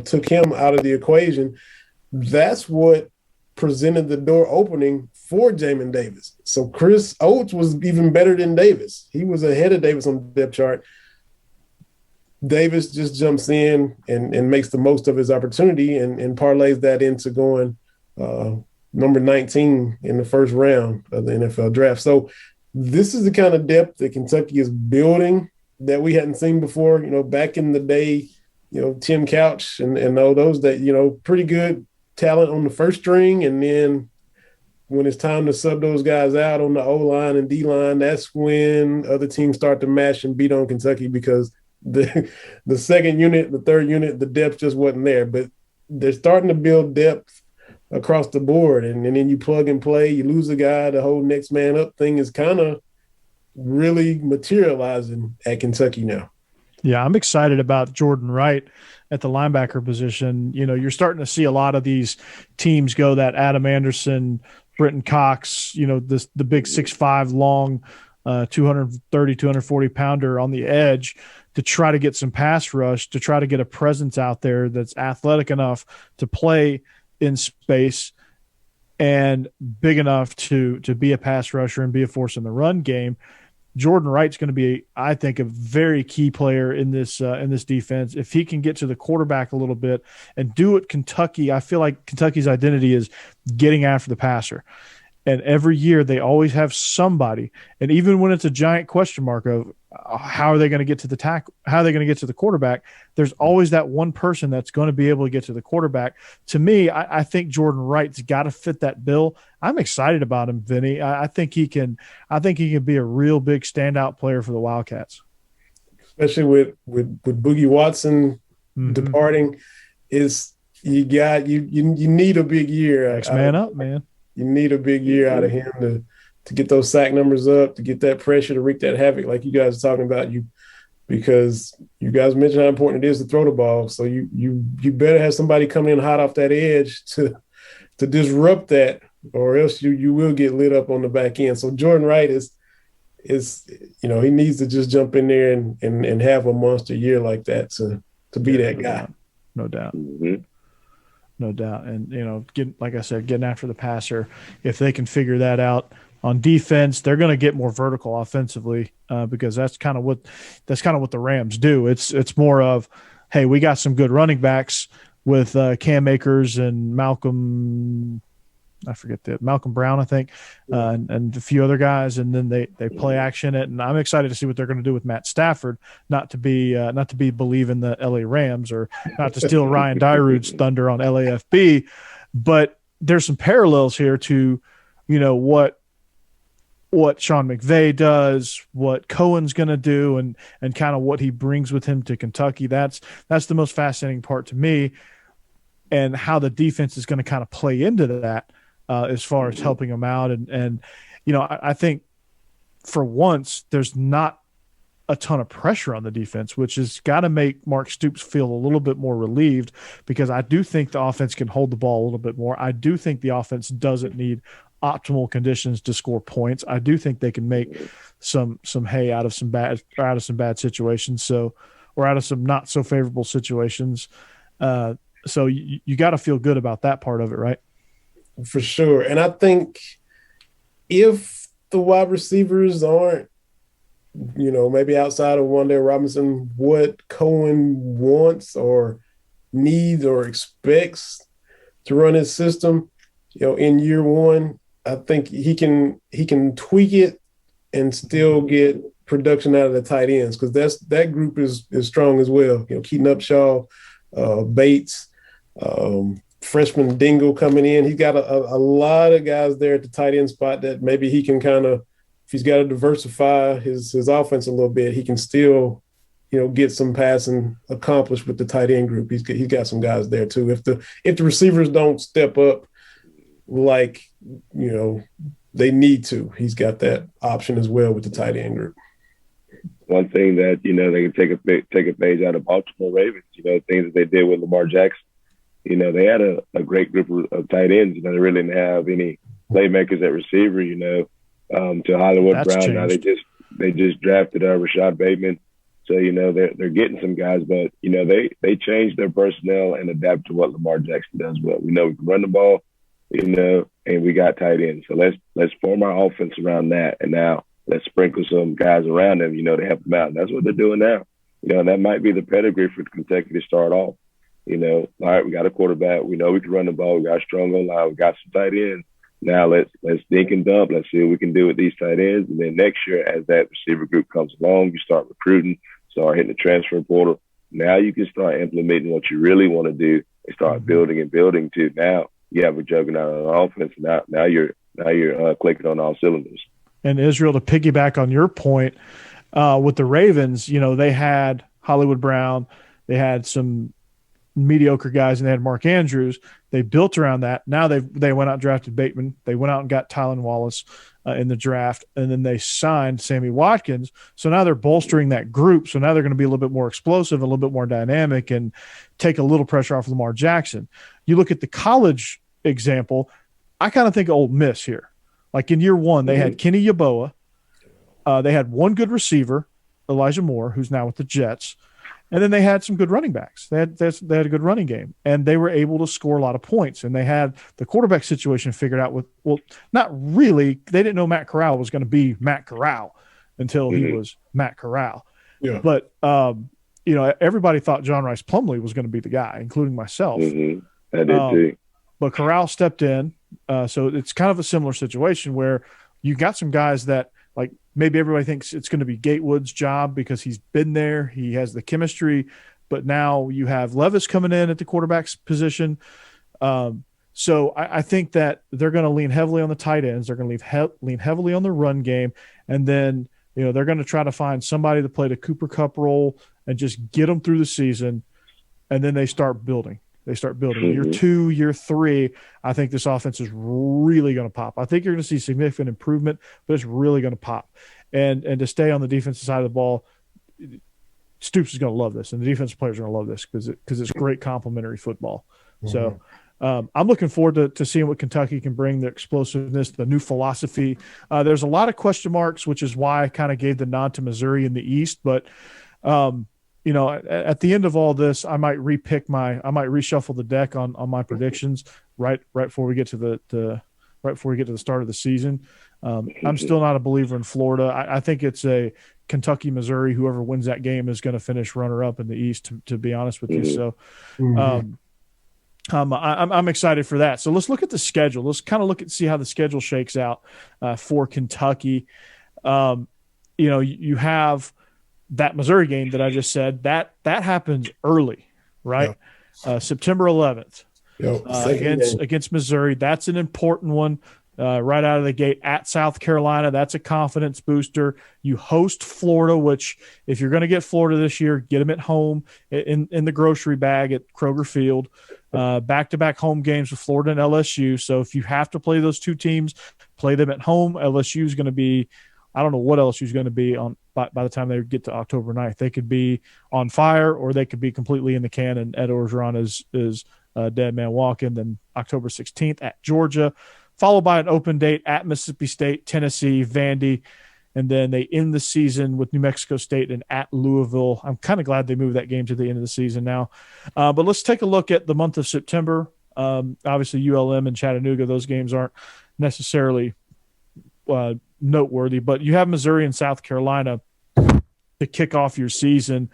Speaker 7: took him out of the equation. That's what presented the door opening for Jamin Davis. So Chris Oates was even better than Davis. He was ahead of Davis on the depth chart. Davis just jumps in and makes the most of his opportunity and parlays that into going number 19 in the first round of the NFL draft. So this is the kind of depth that Kentucky is building that we hadn't seen before. Back in the day, Tim Couch and all those that, pretty good talent on the first string. And then when it's time to sub those guys out on the O-line and D-line, that's when other teams start to mash and beat on Kentucky because the second unit, the third unit, the depth just wasn't there. But they're starting to build depth across the board. And then you plug and play, you lose a guy, the whole next man up thing is kind of really materializing at Kentucky now.
Speaker 5: Yeah, I'm excited about Jordan Wright at the linebacker position. You're starting to see a lot of these teams go that Adam Anderson, Brenton Cox, the big 6'5", long, 230, 240 pounder on the edge to try to get some pass rush, to try to get a presence out there that's athletic enough to play in space and big enough to be a pass rusher and be a force in the run game. Jordan Wright's going to be, I think, a very key player in this defense. If he can get to the quarterback a little bit and do what Kentucky, I feel like Kentucky's identity is getting after the passer. And every year they always have somebody, and even when it's a giant question mark of how are they going to get to the how are they going to get to the quarterback, there's always that one person that's going to be able to get to the quarterback. To me, I think Jordan Wright's got to fit that bill. I'm excited about him, Vinny. I think he can be a real big standout player for the Wildcats.
Speaker 7: Especially with Boogie Watson departing, you need a big year.
Speaker 5: Next man up, man.
Speaker 7: You need a big year out of him to get those sack numbers up, to get that pressure, to wreak that havoc like you guys are talking about. Because you guys mentioned how important it is to throw the ball. So you better have somebody coming in hot off that edge to disrupt that, or else you will get lit up on the back end. So Jordan Wright is he needs to just jump in there and have a monster year like that to be that guy.
Speaker 5: No doubt.
Speaker 6: Mm-hmm.
Speaker 5: No doubt. And, like I said, getting after the passer, if they can figure that out on defense, they're going to get more vertical offensively because that's kind of what the Rams do. It's more of, hey, we got some good running backs with Cam Akers and Malcolm Brown, I think, and a few other guys, and then they play action it. And I'm excited to see what they're going to do with Matt Stafford. Not to be Bleav in the LA Rams, or not to steal Ryan Dyrude's thunder on LAFB, but there's some parallels here to, what Sean McVay does, what Cohen's going to do, and kind of what he brings with him to Kentucky. That's the most fascinating part to me, and how the defense is going to kind of play into that. As far as helping them out. And I think for once there's not a ton of pressure on the defense, which has got to make Mark Stoops feel a little bit more relieved, because I do think the offense can hold the ball a little bit more. I do think the offense doesn't need optimal conditions to score points. I do think they can make some hay out of some bad situations. Or out of some not so favorable situations. So you got to feel good about that part of it, right?
Speaker 7: For sure. And I think if the wide receivers aren't, maybe outside of Wan'Dale Robinson, what Cohen wants or needs or expects to run his system, in year one, I think he can tweak it and still get production out of the tight ends, because that group is strong as well. Keaton Upshaw, Bates, freshman Dingle coming in. He's got a lot of guys there at the tight end spot that maybe he can kind of, if he's got to diversify his offense a little bit, he can still, get some passing accomplished with the tight end group. He's got some guys there too. If the receivers don't step up like, they need to, he's got that option as well with the tight end group.
Speaker 6: One thing that, they can take a page out of Baltimore Ravens, things that they did with Lamar Jackson. They had a great group of tight ends. They really didn't have any playmakers at receiver, to Hollywood
Speaker 5: That's
Speaker 6: Brown.
Speaker 5: changed.
Speaker 6: Now they just drafted Rashad Bateman. So, they're getting some guys, but, they changed their personnel and adapt to what Lamar Jackson does well. We know we can run the ball, and we got tight ends. So let's form our offense around that. And now let's sprinkle some guys around them, to help them out. And that's what they're doing now. And that might be the pedigree for Kentucky to start off. All right, we got a quarterback. We know we can run the ball. We got a strong O-line. We got some tight ends. Now let's dink and dump. Let's see what we can do with these tight ends. And then next year, as that receiver group comes along, you start recruiting, start hitting the transfer portal. Now you can start implementing what you really want to do and start building and building to. Now you have a juggernaut on offense. Now you're clicking on all cylinders.
Speaker 5: And Israel, to piggyback on your point, with the Ravens, they had Hollywood Brown, they had some mediocre guys, and they had Mark Andrews. They built around that. Now they went out and drafted Bateman. They went out and got Tylan Wallace in the draft, and then they signed Sammy Watkins. So now they're bolstering that group. So now they're going to be a little bit more explosive, a little bit more dynamic, and take a little pressure off Lamar Jackson. You look at the college example, I kind of think of Ole Miss here. Like in year one, they had Kenny Yeboah. They had one good receiver, Elijah Moore, who's now with the Jets. And then they had some good running backs. They had a good running game, and they were able to score a lot of points. And they had the quarterback situation figured out not really. They didn't know Matt Corral was going to be Matt Corral until he was Matt Corral.
Speaker 7: Yeah.
Speaker 5: But, everybody thought John Rice Plumlee was going to be the guy, including myself.
Speaker 6: I did too.
Speaker 5: But Corral stepped in. So it's kind of a similar situation where you got some guys that, like, maybe everybody thinks it's going to be Gatewood's job because he's been there. He has the chemistry. But now you have Levis coming in at the quarterback's position. So I think that they're going to lean heavily on the tight ends. They're going to lean heavily on the run game. And then, they're going to try to find somebody to play the Cooper Kupp role and just get them through the season. And then they start building. Year 2, year 3, I think this offense is really going to pop. I think you're going to see significant improvement, but it's really going to pop. And to stay on the defensive side of the ball, Stoops is going to love this, and the defensive players are going to love this because it's great complementary football. So I'm looking forward to seeing what Kentucky can bring, the explosiveness, the new philosophy. There's a lot of question marks, which is why I kind of gave the nod to Missouri in the East. But, at the end of all this, I might reshuffle the deck on my predictions right before we get to the start of the season. I'm still not a believer in Florida. I think it's a Kentucky, Missouri. Whoever wins that game is going to finish runner-up in the East, to be honest with you. So I'm excited for that. So let's look at the schedule. Let's kind of see how the schedule shakes out for Kentucky. You have that Missouri game that I just said, that happens early, right? Yeah. September 11th against Missouri. That's an important one right out of the gate at South Carolina. That's a confidence booster. You host Florida, which if you're going to get Florida this year, get them at home in the grocery bag at Kroger Field. Back-to-back home games with Florida and LSU. So if you have to play those two teams, play them at home. LSU is going to be – I don't know what LSU is going to be on by the time they get to October 9th. They could be on fire or they could be completely in the can, and Ed Orgeron is dead man walking. Then October 16th at Georgia, followed by an open date at Mississippi State, Tennessee, Vandy, and then they end the season with New Mexico State and at Louisville. I'm kind of glad they moved that game to the end of the season now. But let's take a look at the month of September. Obviously, ULM and Chattanooga, those games aren't necessarily noteworthy, but you have Missouri and South Carolina to kick off your season.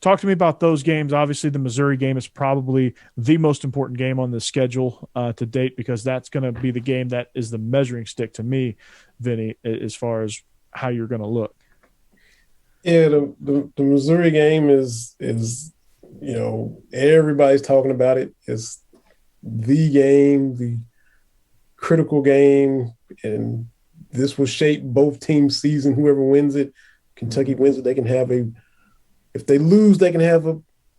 Speaker 5: Talk to me about those games. Obviously, the Missouri game is probably the most important game on the schedule to date because that's going to be the game that is the measuring stick to me, Vinny, as far as how you're going to look.
Speaker 7: Yeah, the Missouri game is everybody's talking about it. It's the game, the critical game, and this will shape both teams' season. Whoever wins it, Kentucky wins it, they can have if they lose, they can have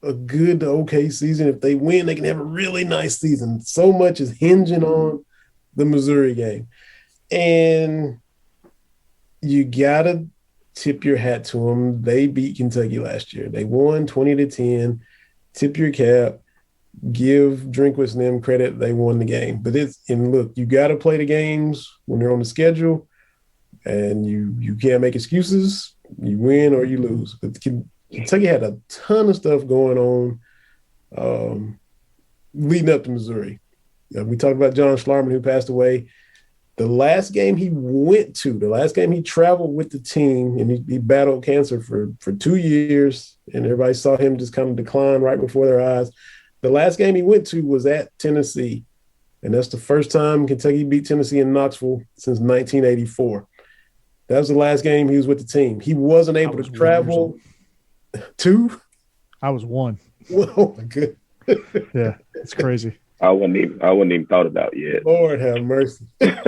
Speaker 7: a good to okay season. If they win, they can have a really nice season. So much is hinging on the Missouri game. And you got to tip your hat to them. They beat Kentucky last year. They won 20-10. Tip your cap. Give Drinkwitz and them credit. They won the game. But look, you got to play the games when they're on the schedule, and you can't make excuses. You win or you lose. But Kentucky had a ton of stuff going on leading up to Missouri. We talked about John Schlarman, who passed away. The last game he traveled with the team, and he battled cancer for 2 years, and everybody saw him just kind of decline right before their eyes. The last game he went to was at Tennessee, and that's the first time Kentucky beat Tennessee in Knoxville since 1984. That was the last game he was with the team. He wasn't able to travel. 2?
Speaker 5: I was 1.
Speaker 7: Oh my goodness.
Speaker 5: Yeah, it's crazy.
Speaker 6: I wouldn't even thought about yet.
Speaker 7: Lord have mercy.
Speaker 5: That's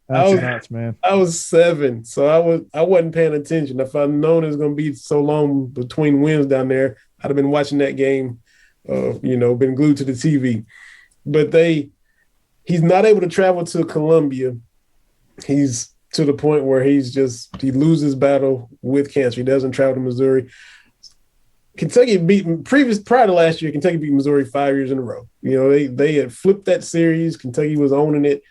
Speaker 5: nuts, man.
Speaker 7: I was 7, so I wasn't paying attention. If I'd known it was going to be so long between wins down there, I'd have been watching that game. Been glued to the TV. But he's not able to travel to Columbia. He's to the point where he loses battle with cancer. He doesn't travel to Missouri. Kentucky prior to last year, Kentucky beat Missouri 5 years in a row. They had flipped that series. Kentucky was owning it.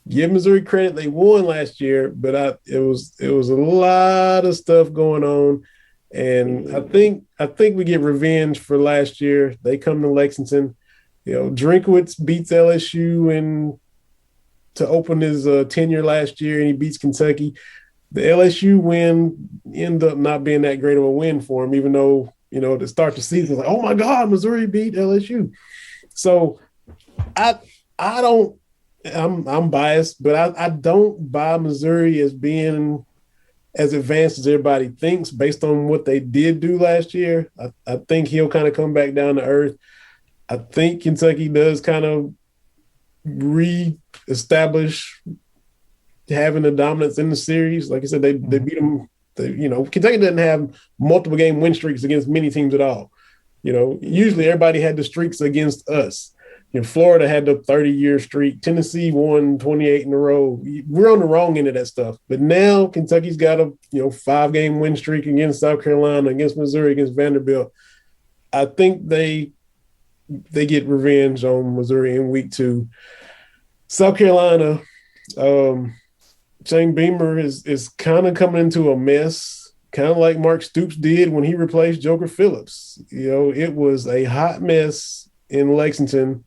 Speaker 7: Give Missouri credit. They won last year, but it was a lot of stuff going on. And I think we get revenge for last year. They come to Lexington. Drinkwitz beats LSU and to open his tenure last year, and he beats Kentucky. The LSU win ended up not being that great of a win for him, even though, to start the season, like, oh my God, Missouri beat LSU. So I'm biased, but I don't buy Missouri as being as advanced as everybody thinks based on what they did do last year. I think he'll kind of come back down to earth. I think Kentucky does kind of reestablish having the dominance in the series. Like I said, they beat them. Kentucky doesn't have multiple game win streaks against many teams at all. Usually everybody had the streaks against us. Florida had the 30-year streak. Tennessee won 28 in a row. We're on the wrong end of that stuff. But now Kentucky's got a 5-game win streak against South Carolina, against Missouri, against Vanderbilt. I think they get revenge on Missouri in week 2. South Carolina, Shane Beamer is kind of coming into a mess, kind of like Mark Stoops did when he replaced Joker Phillips. It was a hot mess in Lexington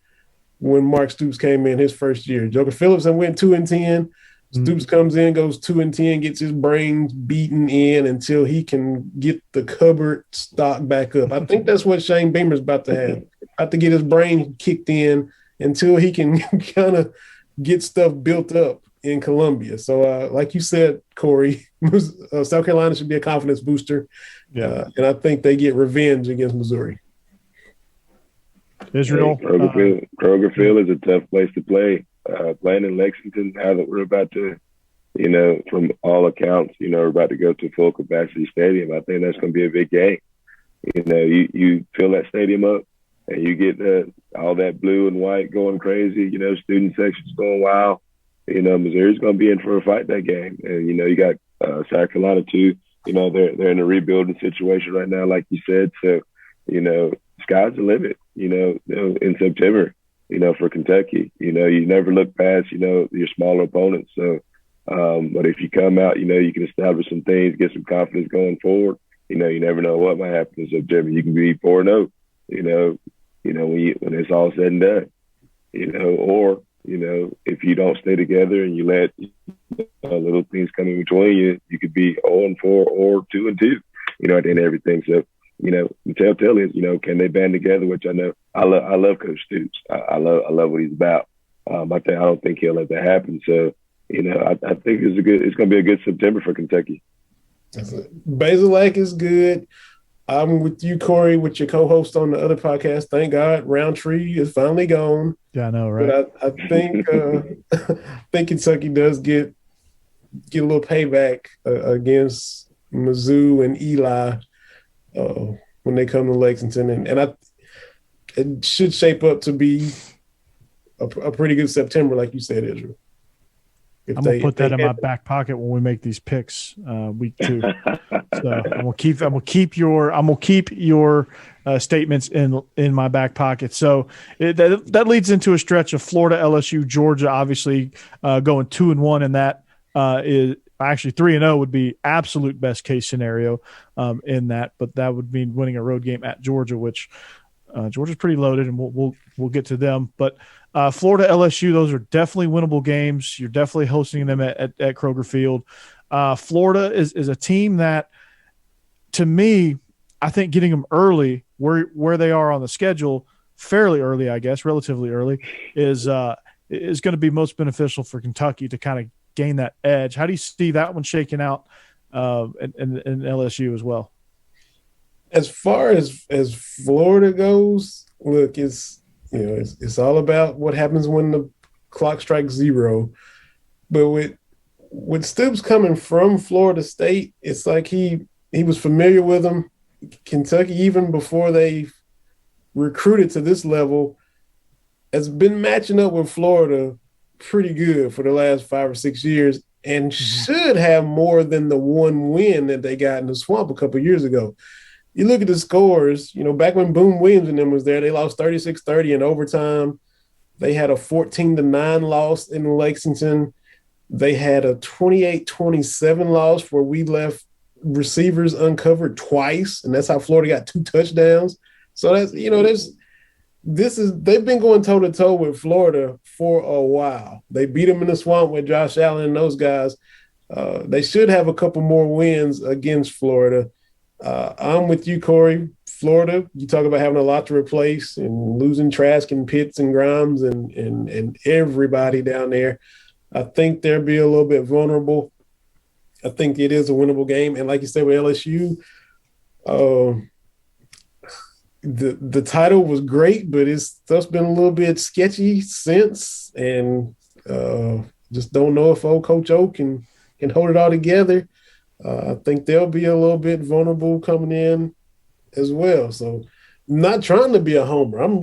Speaker 7: when Mark Stoops came in his first year. Joker Phillips went 2-10. Stoops comes in, goes 2-10, gets his brains beaten in until he can get the cupboard stocked back up. I think that's what Shane Beamer's about to have. About to get his brain kicked in until he can kind of get stuff built up in Columbia. So, like you said, Corey, South Carolina should be a confidence booster. Yeah, and I think they get revenge against Missouri.
Speaker 5: Israel.
Speaker 6: Kroger Field is a tough place to play. Playing in Lexington, now that we're about to, from all accounts, we're about to go to a full capacity stadium. I think that's going to be a big game. You fill that stadium up and you get all that blue and white going crazy, student sections going wild. Missouri's going to be in for a fight that game. And, you got South Carolina too. They're in a rebuilding situation right now, like you said. So, sky's the limit, in September, for Kentucky. You never look past, your smaller opponents. So, but if you come out, you can establish some things, get some confidence going forward. You never know what might happen in September. You can be 4-0, when it's all said and done, or, if you don't stay together and you let little things come in between you, you could be 0-4 or 2-2, at the end of everything. So, the telltale is, can they band together? Which I know I love Coach Stoops. I love what he's about. I don't think he'll let that happen. So, I think it's going to be a good September for Kentucky.
Speaker 7: Basilak is good. I'm with you, Corey, with your co-host on the other podcast. Thank God Roundtree is finally gone.
Speaker 5: Yeah, I know, right?
Speaker 7: But I think think Kentucky does get a little payback against Mizzou and Eli when they come to Lexington, and it should shape up to be a pretty good September, like you said, Israel.
Speaker 5: I'm gonna put that in my back pocket when we make these picks week 2. So I'm gonna keep your statements in my back pocket. So that leads into a stretch of Florida, LSU, Georgia. Obviously, going 2-1, and that is actually 3-0 would be absolute best case scenario in that. But that would mean winning a road game at Georgia, which Georgia's pretty loaded, and we'll get to them. But Florida, LSU, those are definitely winnable games. You're definitely hosting them at Kroger Field. Florida is a team that, to me, I think getting them early, where they are on the schedule, fairly early, I guess, relatively early, is going to be most beneficial for Kentucky to kind of gain that edge. How do you see that one shaking out in LSU as well?
Speaker 7: As far as Florida goes, look, it's all about what happens when the clock strikes 0. But with Stoops coming from Florida State, it's like he was familiar with them. Kentucky, even before they recruited to this level, has been matching up with Florida pretty good for the last 5 or 6 years, and should have more than the one win that they got in the Swamp a couple of years ago. You look at the scores, back when Boone Williams and them was there, they lost 36-30 in overtime. They had a 14-9 loss in Lexington. They had a 28-27 loss where we left receivers uncovered twice, and that's how Florida got 2 touchdowns. So that's they've been going toe to toe with Florida for a while. They beat them in the swamp with Josh Allen and those guys. They should have a couple more wins against Florida. I'm with you, Corey. Florida, you talk about having a lot to replace and losing Trask and Pitts and Grimes and everybody down there. I think they'll be a little bit vulnerable. I think it is a winnable game. And like you said with LSU, the title was great, but stuff's been a little bit sketchy since. And just don't know if old Coach O can hold it all together. I think they'll be a little bit vulnerable coming in as well. So I'm not trying to be a homer. I'm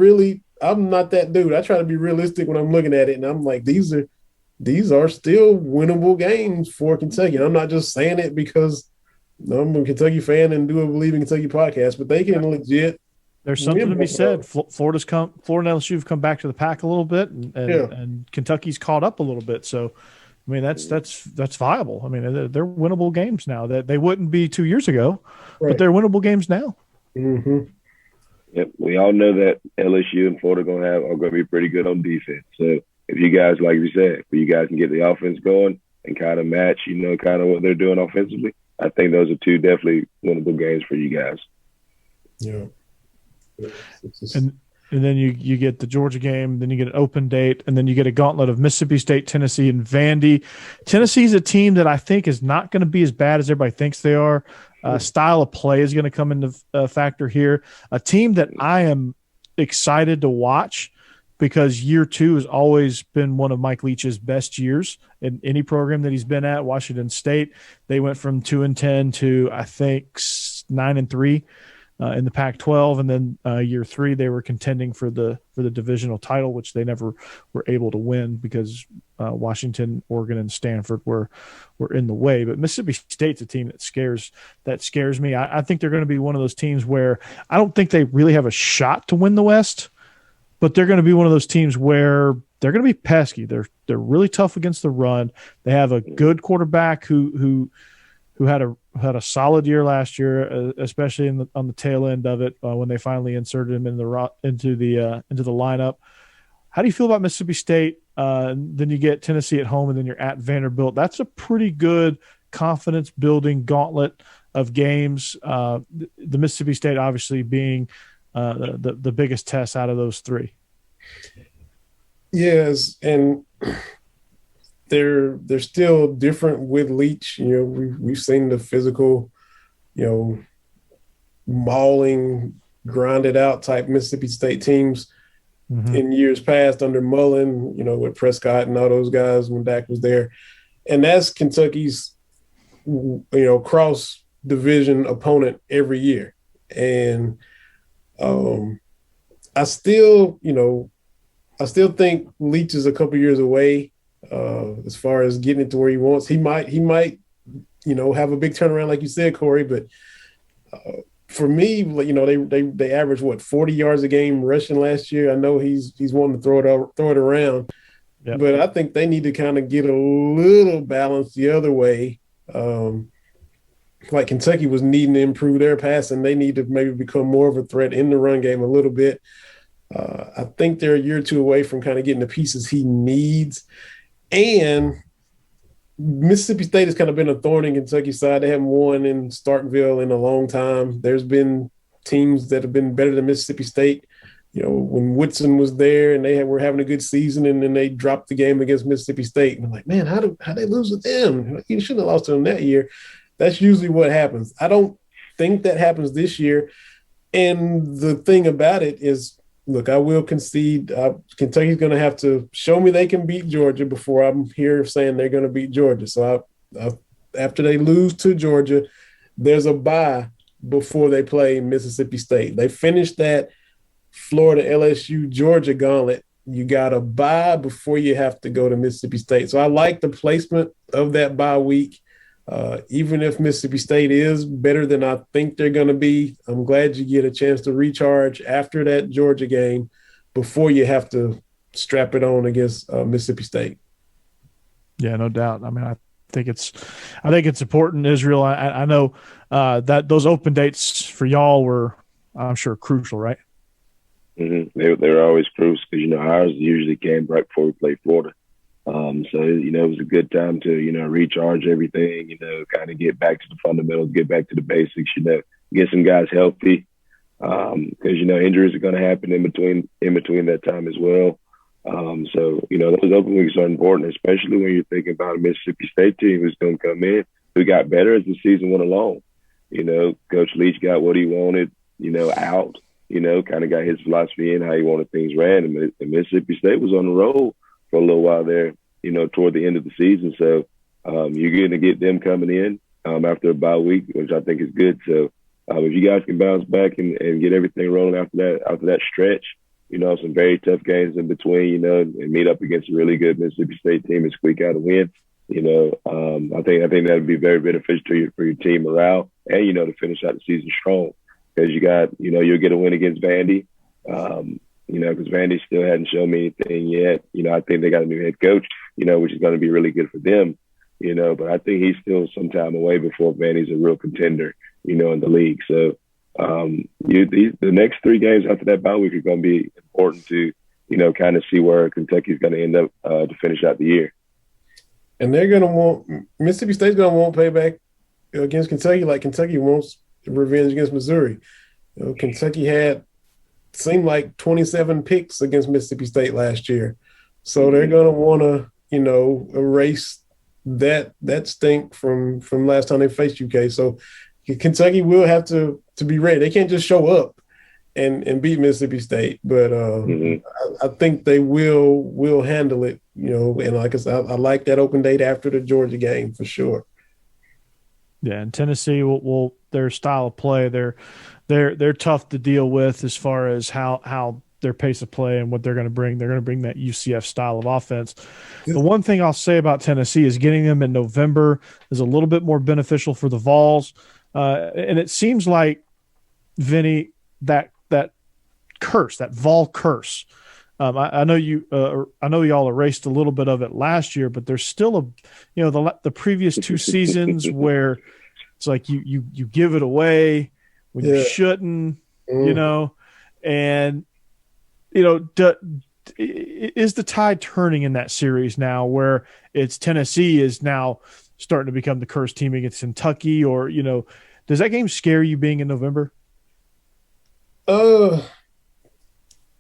Speaker 7: not that dude. I try to be realistic when I'm looking at it, and I'm like, these are still winnable games for Kentucky. And I'm not just saying it because I'm a Kentucky fan and do a Bleav in Kentucky podcast, but they can legit.
Speaker 5: There's something to be said. Florida and LSU have come back to the pack a little bit, and Kentucky's caught up a little bit. So, I mean, that's viable. I mean, they're winnable games now. That they wouldn't be 2 years ago, but they're winnable games now.
Speaker 7: Mm-hmm.
Speaker 6: Yep, we all know that LSU and Florida are going to be pretty good on defense. So if you guys, like you said, if you guys can get the offense going and kind of match, kind of what they're doing offensively, I think those are 2 definitely winnable games for you guys.
Speaker 7: Yeah.
Speaker 5: And then you get the Georgia game, then you get an open date, and then you get a gauntlet of Mississippi State, Tennessee, and Vandy. Tennessee's a team that I think is not going to be as bad as everybody thinks they are. Style of play is going to come into factor here. A team that I am excited to watch because year 2 has always been one of Mike Leach's best years in any program that he's been at. Washington State, they went from 2-10 to I think 9-3 in the Pac-12, and then year 3 they were contending for the divisional title, which they never were able to win because Washington, Oregon, and Stanford were in the way. But Mississippi State's a team that scares me. I think they're going to be one of those teams where I don't think they really have a shot to win the West, but they're going to be one of those teams where they're going to be pesky. They're really tough against the run. They have a good quarterback who had a solid year last year, especially on the tail end of it when they finally inserted him into the lineup. How do you feel about Mississippi State? Then you get Tennessee at home, and then you're at Vanderbilt. That's a pretty good confidence-building gauntlet of games. The Mississippi State obviously being the biggest test out of those 3.
Speaker 7: Yes, and they're still different with Leach. We've seen the physical, mauling, grinded out type Mississippi State teams in years past under Mullen, with Prescott and all those guys when Dak was there. And that's Kentucky's, cross division opponent every year. And I still think Leach is a couple years away. As far as getting it to where he wants, he might, have a big turnaround, like you said, Corey. But for me, they averaged 40 yards a game rushing last year. I know he's wanting to throw it around, but I think they need to kind of get a little balance the other way. Like Kentucky was needing to improve their passing, they need to maybe become more of a threat in the run game a little bit. I think they're a year or 2 away from kind of getting the pieces he needs. And Mississippi State has kind of been a thorn in Kentucky's side. They haven't won in Starkville in a long time. There's been teams that have been better than Mississippi State. When Woodson was there and they were having a good season, and then they dropped the game against Mississippi State. And I'm like, man, how they lose with them? You shouldn't have lost to them that year. That's usually what happens. I don't think that happens this year. And the thing about it is, look, I will concede Kentucky's going to have to show me they can beat Georgia before I'm here saying they're going to beat Georgia. So after they lose to Georgia, there's a bye before they play Mississippi State. They finished that Florida, LSU, Georgia gauntlet. You got a bye before you have to go to Mississippi State. So I like the placement of that bye week. Even if Mississippi State is better than I think they're going to be, I'm glad you get a chance to recharge after that Georgia game before you have to strap it on against Mississippi State.
Speaker 5: Yeah, no doubt. I mean, I I think it's important, Israel. I know that those open dates for y'all were, I'm sure, crucial, right?
Speaker 6: Mm-hmm. They were always crucial because, ours usually came right before we played Florida. So, it was a good time to, recharge everything, kind of get back to the fundamentals, get back to the basics, get some guys healthy. Because, injuries are going to happen in between that time as well. So, those open weeks are important, especially when you're thinking about a Mississippi State team who's going to come in, who got better as the season went along. Coach Leach got what he wanted, out, kind of got his philosophy in how he wanted things ran. And Mississippi State was on the roll for a little while there, toward the end of the season. So you're going to get them coming in after a bye week, which I think is good. So if you guys can bounce back and get everything rolling after that stretch, some very tough games in between, and meet up against a really good Mississippi State team and squeak out a win. I think that would be very beneficial for your team morale and, to finish out the season strong because you'll get a win against Vandy, because Vandy still hadn't shown me anything yet. I think they got a new head coach, which is going to be really good for them, but I think he's still some time away before Vandy's a real contender, in the league. So, the next 3 games after that bye week are going to be important to, kind of see where Kentucky's going to end up to finish out the year.
Speaker 7: And they're going to want – Mississippi State's going to want payback against Kentucky like Kentucky wants revenge against Missouri. Kentucky seemed like 27 picks against Mississippi State last year. So they're going to want to, erase that stink from last time they faced UK. So Kentucky will have to be ready. They can't just show up and beat Mississippi State, but I think they will handle it. And like I said, I like that open date after the Georgia game for sure.
Speaker 5: Yeah, and Tennessee will their style of play. They're tough to deal with as far as how their pace of play and what they're going to bring. They're going to bring that UCF style of offense. The one thing I'll say about Tennessee is getting them in November is a little bit more beneficial for the Vols. And it seems like, Vinny, that curse, that Vol curse. I know y'all erased a little bit of it last year, but there's still the previous 2 seasons where it's like you give it away when you shouldn't, and is the tide turning in that series now where it's Tennessee is now starting to become the cursed team against Kentucky, or does that game scare you being in November?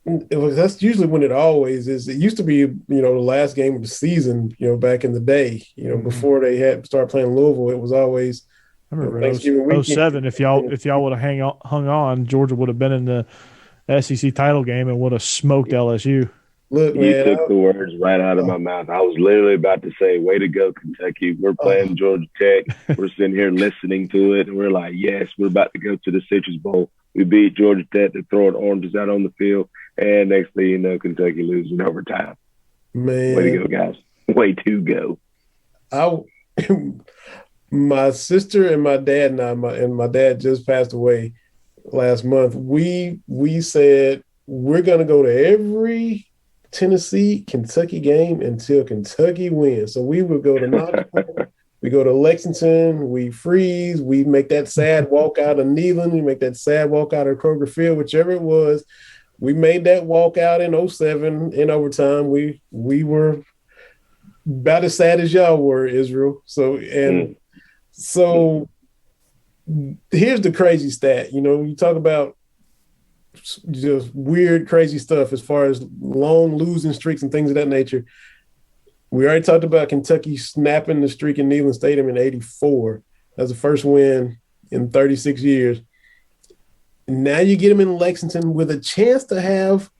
Speaker 7: That's usually when it always is. It used to be, the last game of the season, back in the day, before they had started playing Louisville, it was always.
Speaker 5: I remember 07. If y'all would have hung on, Georgia would have been in the SEC title game and would have smoked LSU.
Speaker 7: Look,
Speaker 6: you took the words right out of my mouth. I was literally about to say, way to go, Kentucky. We're playing Georgia Tech. We're sitting here listening to it, and we're like, yes, we're about to go to the Citrus Bowl. We beat Georgia Tech. They're throwing oranges out on the field. And next thing you know, Kentucky loses in overtime.
Speaker 7: Man.
Speaker 6: Way to go, guys. Way to go.
Speaker 7: My sister and my dad and my dad just passed away last month. We said we're going to go to every Tennessee-Kentucky game until Kentucky wins. So we would go to Knoxville. We go to Lexington, we freeze, we make that sad walk out of Neyland, we make that sad walk out of Kroger Field, whichever it was. We made that walk out in 07 in overtime. We were about as sad as y'all were, Israel. So here's the crazy stat. You talk about just weird, crazy stuff as far as long losing streaks and things of that nature. We already talked about Kentucky snapping the streak in Neyland Stadium in '84. That's the first win in 36 years. Now you get them in Lexington with a chance to have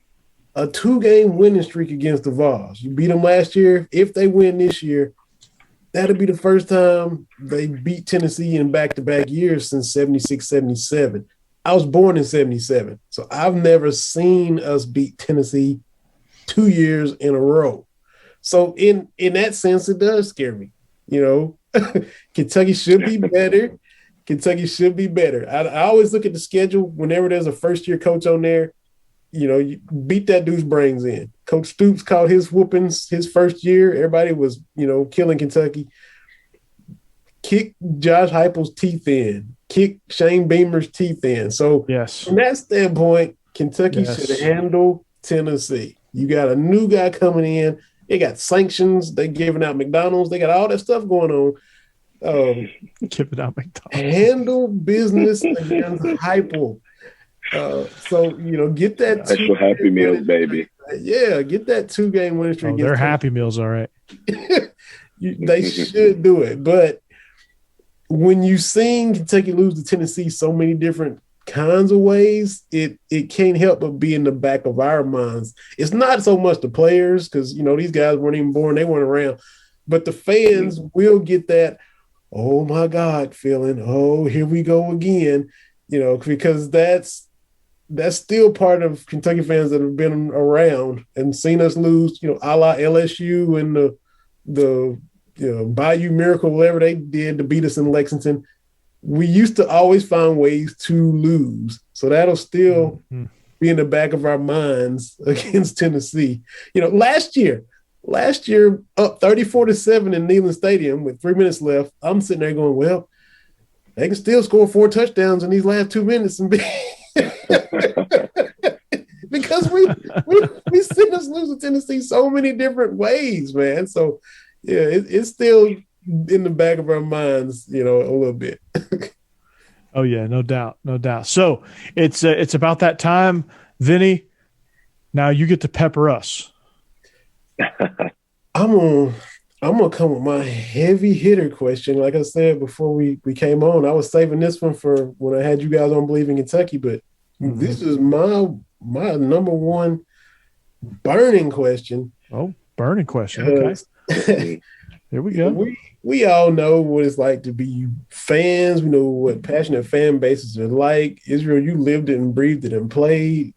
Speaker 7: a 2-game winning streak against the Vols. You beat them last year. If they win this year, that'll be the first time they beat Tennessee in back-to-back years since 76, 77. I was born in 77, so I've never seen us beat Tennessee 2 years in a row. So in that sense, it does scare me. Kentucky should be better. Kentucky should be better. I always look at the schedule whenever there's a first-year coach on there, you beat that dude's brains in. Coach Stoops caught his whoopings his first year. Everybody was, killing Kentucky. kick Josh Heupel's teeth in, kick Shane Beamer's teeth in. So
Speaker 5: yes,
Speaker 7: from that standpoint, Kentucky should handle Tennessee. You got a new guy coming in. They got sanctions. They giving out McDonald's. They got all that stuff going on.
Speaker 5: Giving out McDonald's.
Speaker 7: Handle business against Heupel. So, get that
Speaker 6: special Happy Meals, baby.
Speaker 7: Yeah, get that 2-game winning streak.
Speaker 5: They're Happy Meals, all right.
Speaker 7: They should do it. But when you seen Kentucky lose to Tennessee so many different kinds of ways, it can't help but be in the back of our minds. It's not so much the players because, these guys weren't even born. They weren't around. But the fans will get that, oh, my God, feeling, oh, here we go again, because that's still part of Kentucky fans that have been around and seen us lose, a la LSU and the Bayou Miracle, whatever they did to beat us in Lexington. We used to always find ways to lose. So that'll still be in the back of our minds against Tennessee. Last year up 34-7 in Neyland Stadium with 3 minutes left. I'm sitting there going, well, they can still score 4 touchdowns in these last 2 minutes and be because we seen us lose to Tennessee so many different ways, man. So yeah, it's still in the back of our minds, a little bit.
Speaker 5: Oh yeah, no doubt. So it's about that time, Vinny. Now you get to pepper us.
Speaker 7: I'm gonna come with my heavy hitter question. Like I said before we came on, I was saving this one for when I had you guys on Bleav in Kentucky, but this is my number one burning question.
Speaker 5: Oh, burning question. Okay. Here we go.
Speaker 7: We all know what it's like to be fans. We know what passionate fan bases are like. Israel, you lived it and breathed it and played.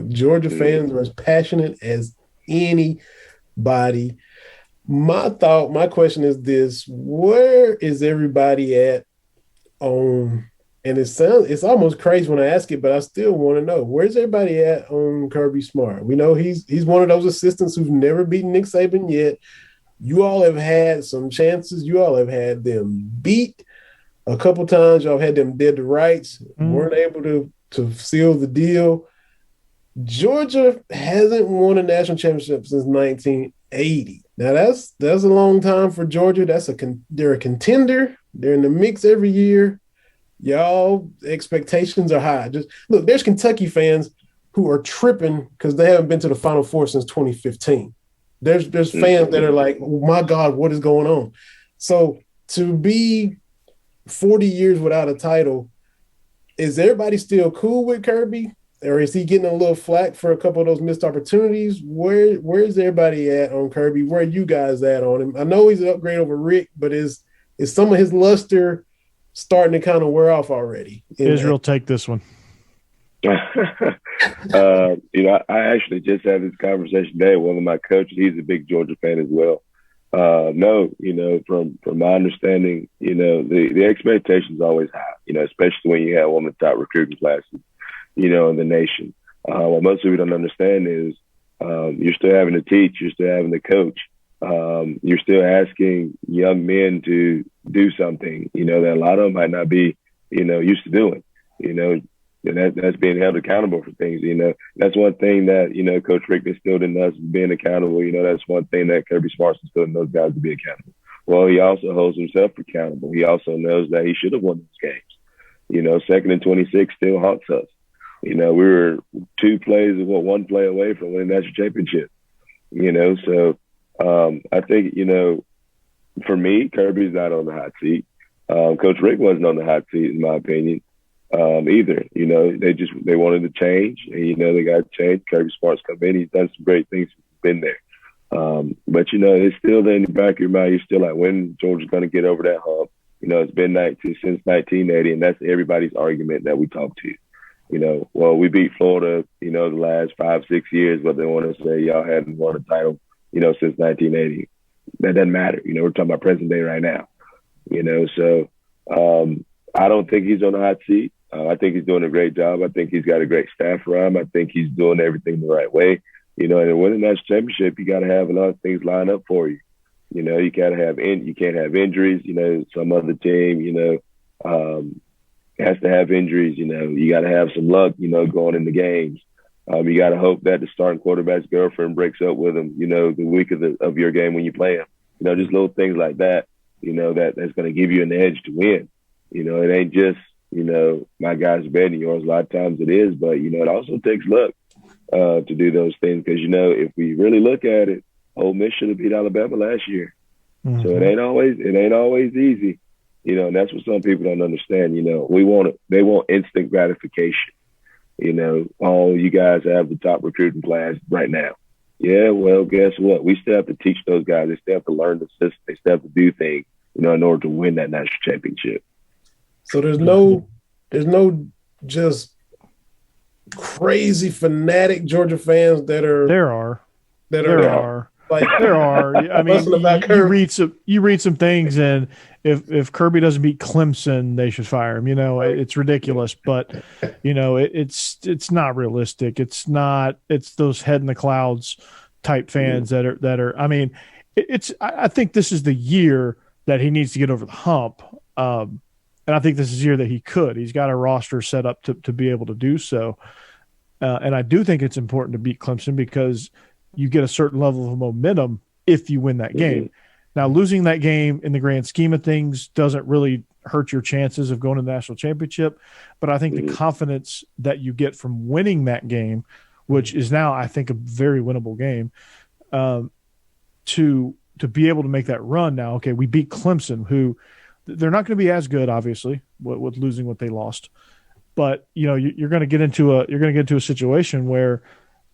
Speaker 7: Georgia fans are as passionate as anybody. My question is this: where is everybody at on? And it's almost crazy when I ask it, but I still want to know, where's everybody at on Kirby Smart? We know he's one of those assistants who's never beaten Nick Saban yet. You all have had some chances. You all have had them beat a couple times. Y'all had them dead to rights. Weren't able to seal the deal. Georgia hasn't won a national championship since 1980. Now that's a long time for Georgia. They're a contender. They're in the mix every year. Y'all expectations are high. Just look, there's Kentucky fans who are tripping because they haven't been to the Final Four since 2015. There's fans that are like, oh my God, what is going on? So to be 40 years without a title, is everybody still cool with Kirby? Or is he getting a little flack for a couple of those missed opportunities? Where's everybody at on Kirby? Where are you guys at on him? I know he's an upgrade over Rick, but is some of his luster starting to kind of wear off already?
Speaker 5: Israel, take this one.
Speaker 6: I actually just had this conversation today with one of my coaches. He's a big Georgia fan as well. No, from my understanding, the expectation's always high, especially when you have one of the top recruiting classes, in the nation. What most people don't understand is you're still having to teach, you're still having to coach. You're still asking young men to do something, that a lot of them might not be, used to doing, and that's being held accountable for things. That's one thing that, Coach Rick instilled in us, being accountable. That's one thing that Kirby Smart's instilled in those guys, to be accountable. Well, he also holds himself accountable. He also knows that he should have won those games. 2nd and 26 still haunts us. We were one play away from winning the national championship. So I think, for me, Kirby's not on the hot seat. Coach Rick wasn't on the hot seat, in my opinion, either. They wanted to change, and, they got changed. Kirby Smart's come in. He's done some great things. He's been there. But, it's still in the back of your mind. You're still like, when Georgia's going to get over that hump? It's been since 1980, and that's everybody's argument that we talk to. Well, we beat Florida, the last 5-6 years, but they want to say y'all hadn't won a title, since 1980. That doesn't matter. We're talking about present day right now. So I don't think he's on the hot seat. I think he's doing a great job. I think he's got a great staff around him. I think he's doing everything the right way. And to win a national championship, you got to have a lot of things line up for you. You can't have injuries. Some other team, has to have injuries. You got to have some luck. Going into games. You got to hope that the starting quarterback's girlfriend breaks up with him. The week of your game when you play him. Just little things like that. That's going to give you an edge to win. It ain't just my guy's betting yours. A lot of times it is, but it also takes luck to do those things because if we really look at it, Ole Miss should have beat Alabama last year. Mm-hmm. So it ain't always easy. And that's what some people don't understand. They want instant gratification. Oh, you guys have the top recruiting class right now. Yeah, well, guess what? We still have to teach those guys. They still have to learn the system. They still have to do things, in order to win that national championship.
Speaker 7: So there's no just crazy fanatic Georgia fans that are.
Speaker 5: There are.
Speaker 7: Like,
Speaker 5: there are. I mean, you read some things, and if Kirby doesn't beat Clemson, they should fire him. It's ridiculous, but it's not realistic. It's those head in the clouds type fans that are. I mean, I think this is the year that he needs to get over the hump, and I think this is the year that he could. He's got a roster set up to be able to do so, and I do think it's important to beat Clemson because you get a certain level of momentum if you win that game. Now, losing that game in the grand scheme of things doesn't really hurt your chances of going to the national championship, but I think the confidence that you get from winning that game, which is now, I think, a very winnable game, to be able to make that run now. Okay, we beat Clemson, who they're not going to be as good, obviously, with losing what they lost, but you're going to get into a situation where,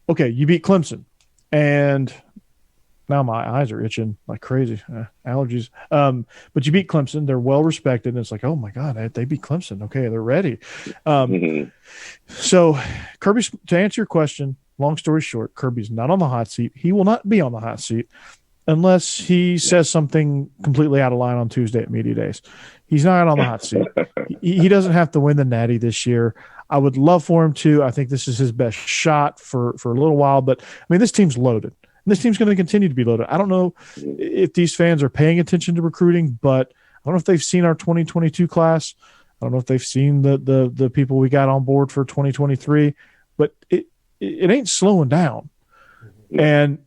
Speaker 5: okay, you beat Clemson. And now my eyes are itching like crazy, allergies. But you beat Clemson. They're well respected. And it's like, oh my God, they beat Clemson. Okay, they're ready. So Kirby, to answer your question, long story short, Kirby's not on the hot seat. He will not be on the hot seat unless he says something completely out of line on Tuesday at media days. He's not on the hot seat. He doesn't have to win the Natty this year. I would love for him to. I think this is his best shot for a little while. But, I mean, this team's loaded. And this team's going to continue to be loaded. I don't know if these fans are paying attention to recruiting, but I don't know if they've seen our 2022 class. I don't know if they've seen the people we got on board for 2023. But it ain't slowing down. And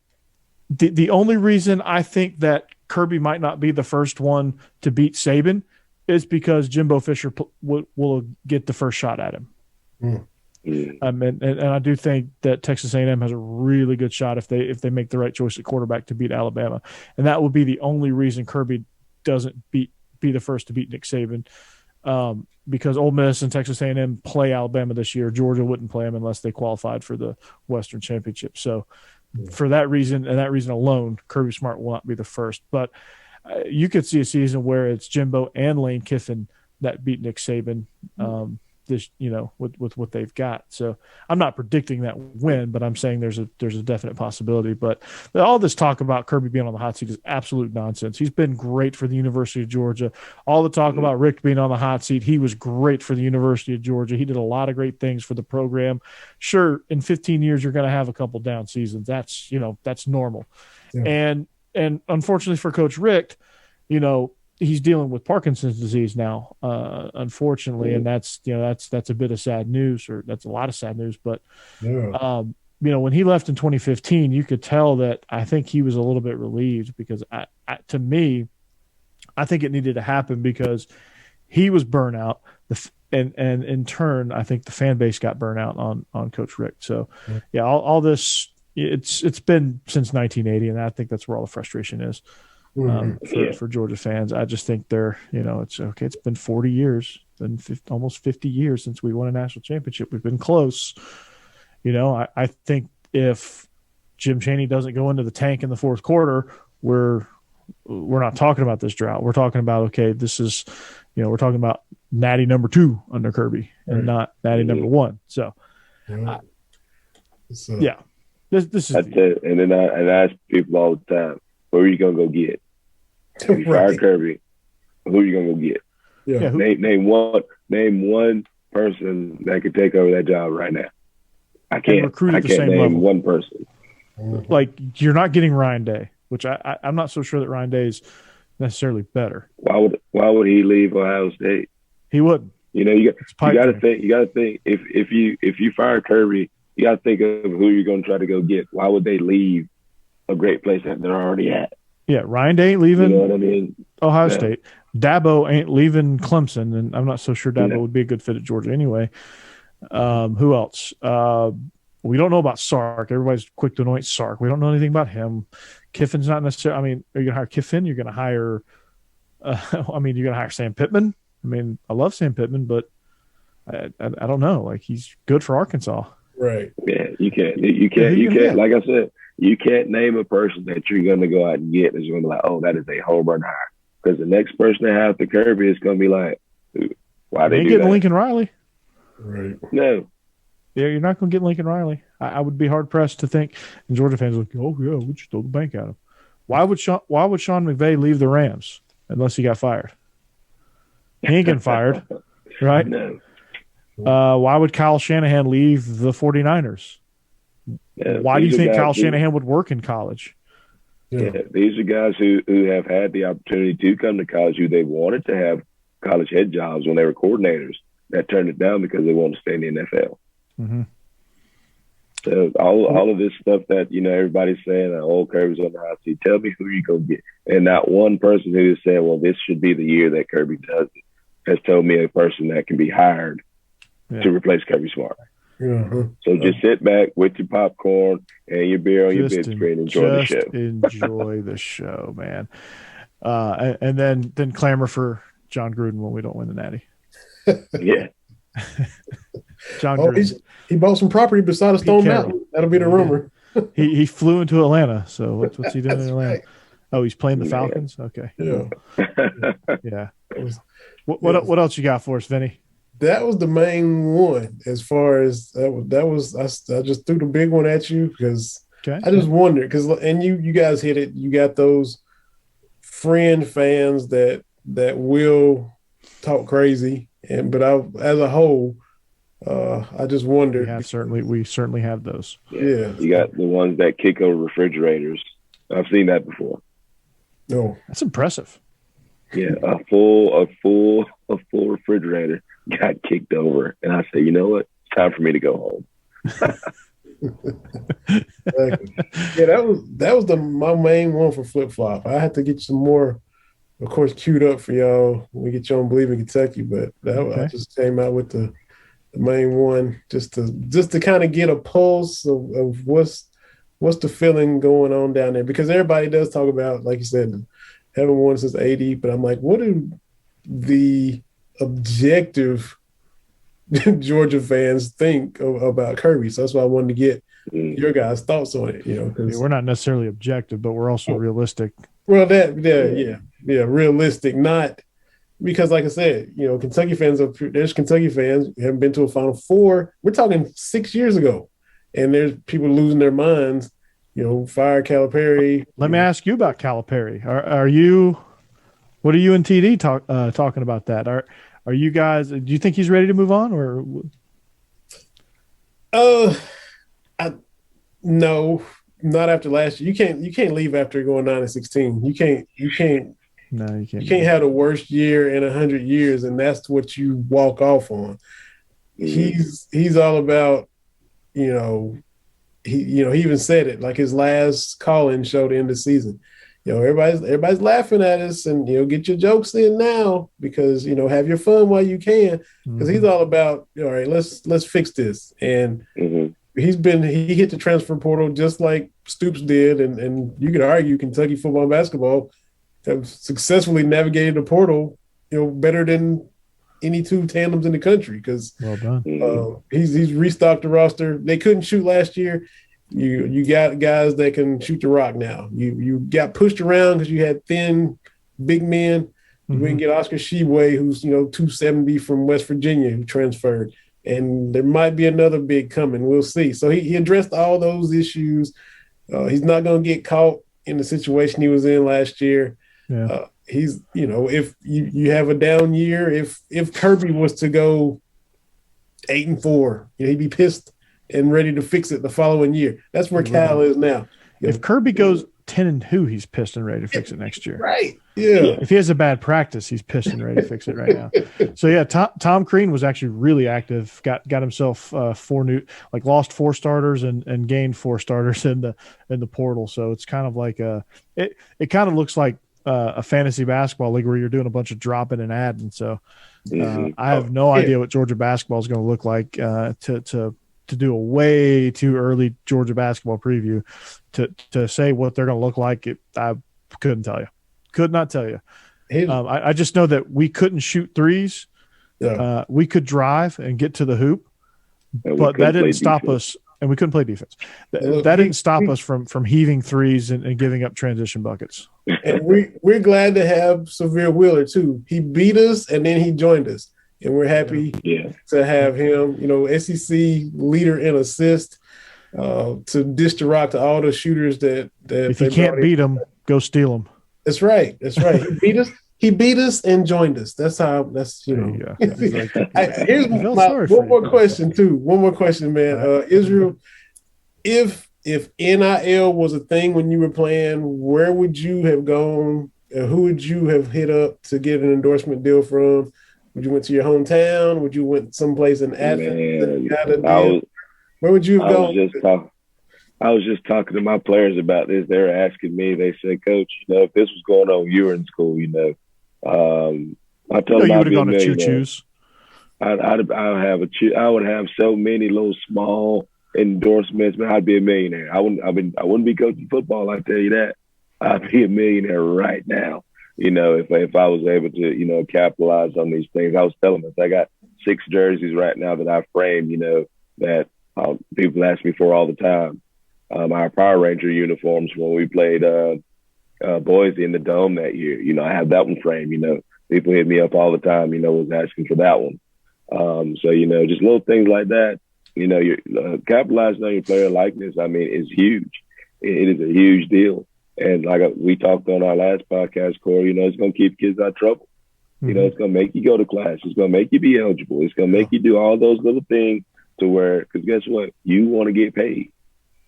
Speaker 5: the only reason I think that Kirby might not be the first one to beat Saban is because Jimbo Fisher will get the first shot at him. And I do think that Texas A&M has a really good shot if they make the right choice at quarterback to beat Alabama, and that would be the only reason Kirby doesn't be the first to beat Nick Saban, because Ole Miss and Texas A&M play Alabama this year. Georgia wouldn't play them unless they qualified for the Western Championship. So for that reason and that reason alone, Kirby Smart will not be the first. But you could see a season where it's Jimbo and Lane Kiffin that beat Nick Saban. This, with what they've got. So I'm not predicting that win, but I'm saying there's a definite possibility. But all this talk about Kirby being on the hot seat is absolute nonsense. He's been great for the University of Georgia. All the talk about Rick being on the hot seat, he was great for the University of Georgia. He did a lot of great things for the program. Sure, in 15 years you're going to have a couple down seasons. That's normal. Yeah. And unfortunately for Coach Rick, he's dealing with Parkinson's disease now, unfortunately, and that's a bit of sad news, or that's a lot of sad news. But when he left in 2015, you could tell that I think he was a little bit relieved, because to me, I think it needed to happen because he was burnt out, and in turn, I think the fan base got burnt out on Coach Rick. So all this it's been since 1980, and I think that's where all the frustration is. For Georgia fans. I just think it's okay. It's been 40 years, almost 50 years since we won a national championship. We've been close. I think if Jim Chaney doesn't go into the tank in the fourth quarter, we're not talking about this drought. We're talking about, okay, this is, we're talking about Natty number 2 under Kirby and not Natty number 1. So, this is.
Speaker 6: And then I ask people all the time, who are you gonna go get? If you fire Kirby, who are you gonna go get? Yeah. Name one person that could take over that job right now. I can't.
Speaker 5: Recruit at the
Speaker 6: same
Speaker 5: same
Speaker 6: name
Speaker 5: level.
Speaker 6: One person.
Speaker 5: Like, you're not getting Ryan Day. which I'm not so sure that Ryan Day is necessarily better.
Speaker 6: Why would he leave Ohio State?
Speaker 5: He wouldn't.
Speaker 6: You got to think. You got to think. If you fire Kirby, you got to think of who you're going to try to go get. Why would they leave a great place that they're already at?
Speaker 5: Yeah, Ryan Day ain't leaving.
Speaker 6: You know what I mean?
Speaker 5: Ohio State. Dabo ain't leaving Clemson, and I'm not so sure Dabo would be a good fit at Georgia anyway. Who else? We don't know about Sark. Everybody's quick to anoint Sark. We don't know anything about him. Kiffin's not necessarily. I mean, are you going to hire Kiffin? You're going to hire. You're going to hire Sam Pittman. I mean, I love Sam Pittman, but I don't know. Like, he's good for Arkansas.
Speaker 7: Right.
Speaker 6: Yeah, you can't. Like I said, you can't name a person that you're going to go out and get that's going to be like, oh, that is a home run hire. Because the next person to have the Kirby is going to be like, why they
Speaker 5: ain't
Speaker 6: do
Speaker 5: getting
Speaker 6: that?
Speaker 5: Lincoln Riley.
Speaker 7: Right.
Speaker 6: No.
Speaker 5: Yeah, you're not going to get Lincoln Riley. I would be hard pressed to think. And Georgia fans are like, oh yeah, we just throw the bank at him. Why would Sean McVay leave the Rams unless he got fired? He ain't getting fired, right?
Speaker 6: No.
Speaker 5: Why would Kyle Shanahan leave the 49ers?
Speaker 6: Yeah,
Speaker 5: why do you think Kyle Shanahan would work in college?
Speaker 6: Yeah, these are guys who have had the opportunity to come to college, who they wanted to have college head jobs when they were coordinators, that turned it down because they wanted to stay in the NFL.
Speaker 5: Mm-hmm.
Speaker 6: So all of this stuff that, everybody's saying, oh, Kirby's on the hot seat. Tell me who you go get. And not one person who is saying, well, this should be the year that Kirby does it, has told me a person that can be hired to replace Kirby Smart.
Speaker 7: Mm-hmm.
Speaker 6: So just sit back with your popcorn and your beer on your bed screen and enjoy the show.
Speaker 5: Enjoy the show, man. And then clamor for John Gruden when we don't win the Natty.
Speaker 6: Yeah.
Speaker 5: John Gruden.
Speaker 7: He bought some property beside a Stone Mountain. That'll be the rumor.
Speaker 5: He flew into Atlanta. So what's he doing in Atlanta?
Speaker 7: Right.
Speaker 5: Oh, he's playing the Falcons? Okay.
Speaker 7: Yeah.
Speaker 5: Yeah. What else you got for us, Vinny?
Speaker 7: That was the main one. As far as that was I just threw the big one at you because I just wondered and you guys hit it. You got those friend fans that will talk crazy, but as a whole, I just wondered.
Speaker 5: We certainly have those.
Speaker 6: Yeah, you got the ones that kick over refrigerators. I've seen that before.
Speaker 7: No,
Speaker 5: that's impressive.
Speaker 6: Yeah, a full refrigerator got kicked over, and I said, you know what? It's time for me to go home.
Speaker 7: Exactly. Yeah, that was my main one for flip flop. I had to get some more, of course, queued up for y'all when we get you on Bleav in Kentucky, but I just came out with the main one just to kind of get a pulse of what's the feeling going on down there, because everybody does talk about, like you said, haven't won since 80, but I'm like, what do the objective Georgia fans think about Kirby? So that's why I wanted to get your guys' thoughts on it.
Speaker 5: We're not necessarily objective, but we're also realistic.
Speaker 7: Well, realistic, not because, like I said, Kentucky fans. There's Kentucky fans who haven't been to a Final Four. We're talking 6 years ago, and there's people losing their minds. Fire Calipari.
Speaker 5: Let me ask you about Calipari. Are you? What are you and TD talking about that? Are you guys? Do you think he's ready to move on, or?
Speaker 7: No, not after last year. You can't leave after going 9-16. You can't.
Speaker 5: No, you can't.
Speaker 7: You can't have the worst year in 100 years, and that's what you walk off on. He's all about, He even said it, like his last call-in show to end the season. Everybody's laughing at us, and get your jokes in now because have your fun while you can. Because he's all about, all right, let's fix this. And he hit the transfer portal just like Stoops did, and you could argue Kentucky football and basketball have successfully navigated the portal, better than any two tandems in the country, because
Speaker 5: well done.
Speaker 7: He's restocked the roster. They couldn't shoot last year. You got guys that can shoot the rock now. You got pushed around because you had thin, big men. You wouldn't get Oscar Sheboy, who's 270 from West Virginia, who transferred, and there might be another big coming. We'll see. So he addressed all those issues. He's not going to get caught in the situation he was in last year.
Speaker 5: Yeah.
Speaker 7: He's, if you have a down year, if Kirby was to go 8-4, he'd be pissed and ready to fix it the following year. That's where Cal is now.
Speaker 5: If Kirby goes 10-2, he's pissed and ready to fix it next year.
Speaker 7: Right. Yeah.
Speaker 5: If he has a bad practice, he's pissed and ready to fix it right now. So yeah, Tom Crean was actually really active. Got himself lost 4 starters and gained 4 starters in the portal. So it's kind of like it kind of looks like a fantasy basketball league where you're doing a bunch of dropping and adding. So I have no idea what Georgia basketball is going to look like to do a way too early Georgia basketball preview to say what they're going to look like. I couldn't tell you. Could not tell you. I just know that we couldn't shoot threes.
Speaker 7: Yeah.
Speaker 5: We could drive and get to the hoop, but that didn't stop us. And we couldn't play defense. That didn't stop us from heaving threes and giving up transition buckets.
Speaker 7: And we're glad to have Severe Wheeler too. He beat us and then he joined us. And we're happy to have him, SEC leader in assist, to dish the rock to all the shooters that
Speaker 5: if you can't beat them, go steal them.
Speaker 7: That's right. He beat us and joined us. That's
Speaker 5: Yeah.
Speaker 7: Here's one more question too. One more question, man. Israel, if NIL was a thing when you were playing, where would you have gone? Who would you have hit up to get an endorsement deal from? Would you went to your hometown? Would you went someplace in Athens? Where would you have gone?
Speaker 6: I was just talking to my players about this. They were asking me. They said, "Coach, if this was going on, you were in school, I told them
Speaker 5: you
Speaker 6: I'd
Speaker 5: would have
Speaker 6: be
Speaker 5: gone
Speaker 6: a
Speaker 5: to
Speaker 6: millionaire.
Speaker 5: choo-choos.
Speaker 6: I would have so many little small endorsements, man. I'd be a millionaire. I wouldn't be coaching football. I tell you that. I'd be a millionaire right now. If I was able to, capitalize on these things. I was telling them, I got 6 jerseys right now that I framed, that people ask me for all the time. Our Power Ranger uniforms when we played Boise in the Dome that year. I have that one framed. People hit me up all the time, was asking for that one. So, just little things like that. You're capitalizing on your player likeness, is huge. It is a huge deal. And like we talked on our last podcast, Corey, it's going to keep kids out of trouble. It's going to make you go to class. It's going to make you be eligible. It's going to make you do all those little things to where, because guess what? You want to get paid.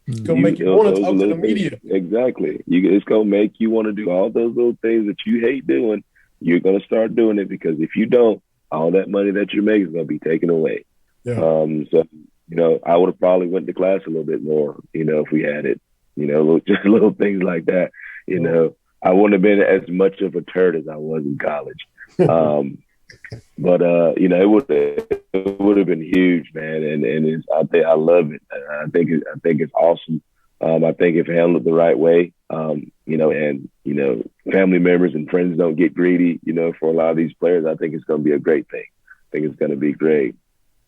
Speaker 7: It's going to make you want to talk to the media.
Speaker 6: Exactly. It's going to make you want to do all those little things that you hate doing. You're going to start doing it because if you don't, all that money that you're making is going to be taken away.
Speaker 7: Yeah.
Speaker 6: So, I would have probably went to class a little bit more, if we had it. Just little things like that. I wouldn't have been as much of a turd as I was in college. But it would have been huge, man. And I love it. I think it's awesome. I think if handled the right way, and family members and friends don't get greedy, for a lot of these players, I think it's going to be a great thing. I think it's going to be great.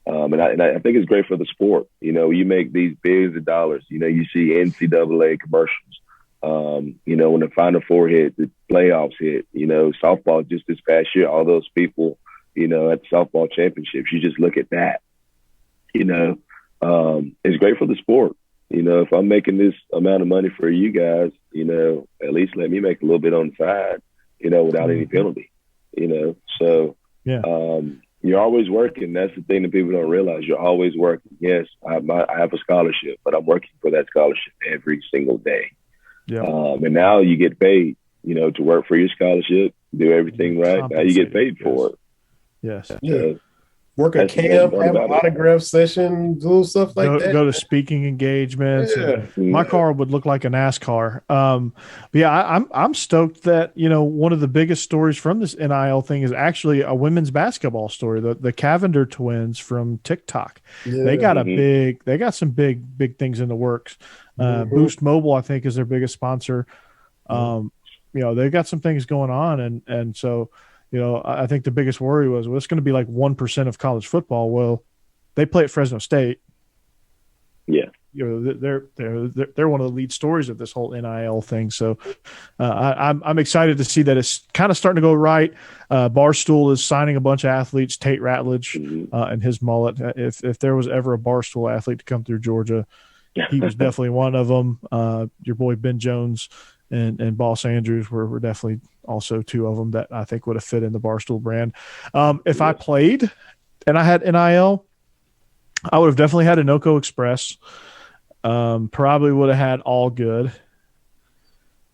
Speaker 6: And I think it's great for the sport. You make these billions of dollars. You see NCAA commercials. When the Final Four hit, the playoffs hit. Softball just this past year, all those people, at the softball championships. You just look at that. It's great for the sport. If I'm making this amount of money for you guys, at least let me make a little bit on the side, without any penalty. So
Speaker 5: yeah.
Speaker 6: You're always working. That's the thing that people don't realize. You're always working. Yes, I have a scholarship, but I'm working for that scholarship every single day.
Speaker 5: Yeah.
Speaker 6: And now you get paid, to work for your scholarship, do everything right. Now you get paid for it.
Speaker 5: Yes.
Speaker 7: Yeah. Work a camp, have an autograph session, do stuff like that.
Speaker 5: Go to speaking engagements.
Speaker 7: Yeah.
Speaker 5: My car would look like a NASCAR. But yeah, I'm stoked that, one of the biggest stories from this NIL thing is actually a women's basketball story. The Cavender twins from TikTok.
Speaker 7: Yeah.
Speaker 5: They got some big things in the works. Boost Mobile, I think, is their biggest sponsor. They've got some things going on. And so, I think the biggest worry was, it's going to be like 1% of college football. Well, they play at Fresno State.
Speaker 6: Yeah.
Speaker 5: They're one of the lead stories of this whole NIL thing. So I'm excited to see that it's kind of starting to go right. Barstool is signing a bunch of athletes, Tate Ratledge and his mullet. If there was ever a Barstool athlete to come through Georgia, he was definitely one of them. Your boy Ben Jones and Boss Andrews were definitely also 2 of them that I think would have fit in the Barstool brand. If I played and I had NIL, I would have definitely had Anoco Express. Probably would have had All Good.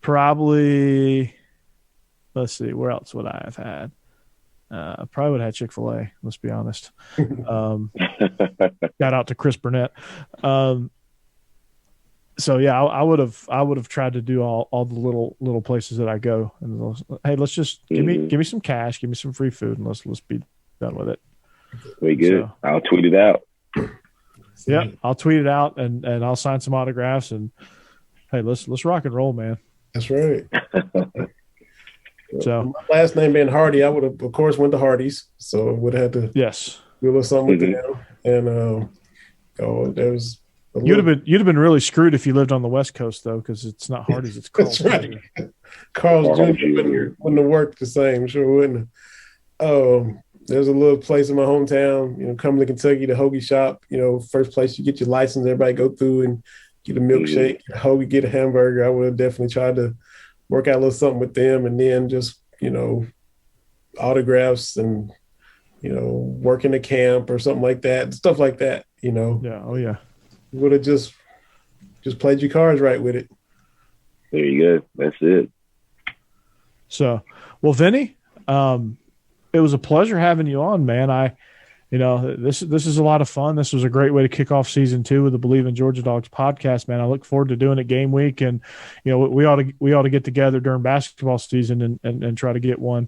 Speaker 5: Probably, let's see, where else would I have had? Probably would have had Chick-fil-A, let's be honest. Shout out to Chris Burnett. So yeah, I would have tried to do all the little places that I go. And hey, let's just give me some cash, give me some free food, and let's be done with it.
Speaker 6: We good.
Speaker 5: So,
Speaker 6: I'll tweet it out.
Speaker 5: Yeah, I'll tweet it out and I'll sign some autographs and hey, let's rock and roll, man.
Speaker 7: That's right.
Speaker 5: So
Speaker 7: my last name being Hardy, I would have, of course, went to Hardy's. So would have had to do a little something with them. And there was. You'd
Speaker 5: have been really screwed if you lived on the West Coast though, because it's not Hardy's, it's Carl's.
Speaker 7: That's right. Carl's Jr. wouldn't have worked the same. Sure wouldn't have. There's a little place in my hometown, coming to Kentucky, the hoagie shop, first place you get your license, everybody go through and get a milkshake, get a hoagie, get a hamburger. I would have definitely tried to work out a little something with them, and then just, autographs and, working a camp or something like that, stuff like that,
Speaker 5: Yeah. Oh yeah.
Speaker 7: Would have just played your cards right with it.
Speaker 6: There you go. That's it.
Speaker 5: So, well, Vinny, it was a pleasure having you on, man. This is a lot of fun. This was a great way to kick off season 2 with the Bleav in Georgia Dawgs podcast, man. I look forward to doing it game week, and we ought to get together during basketball season and try to get one.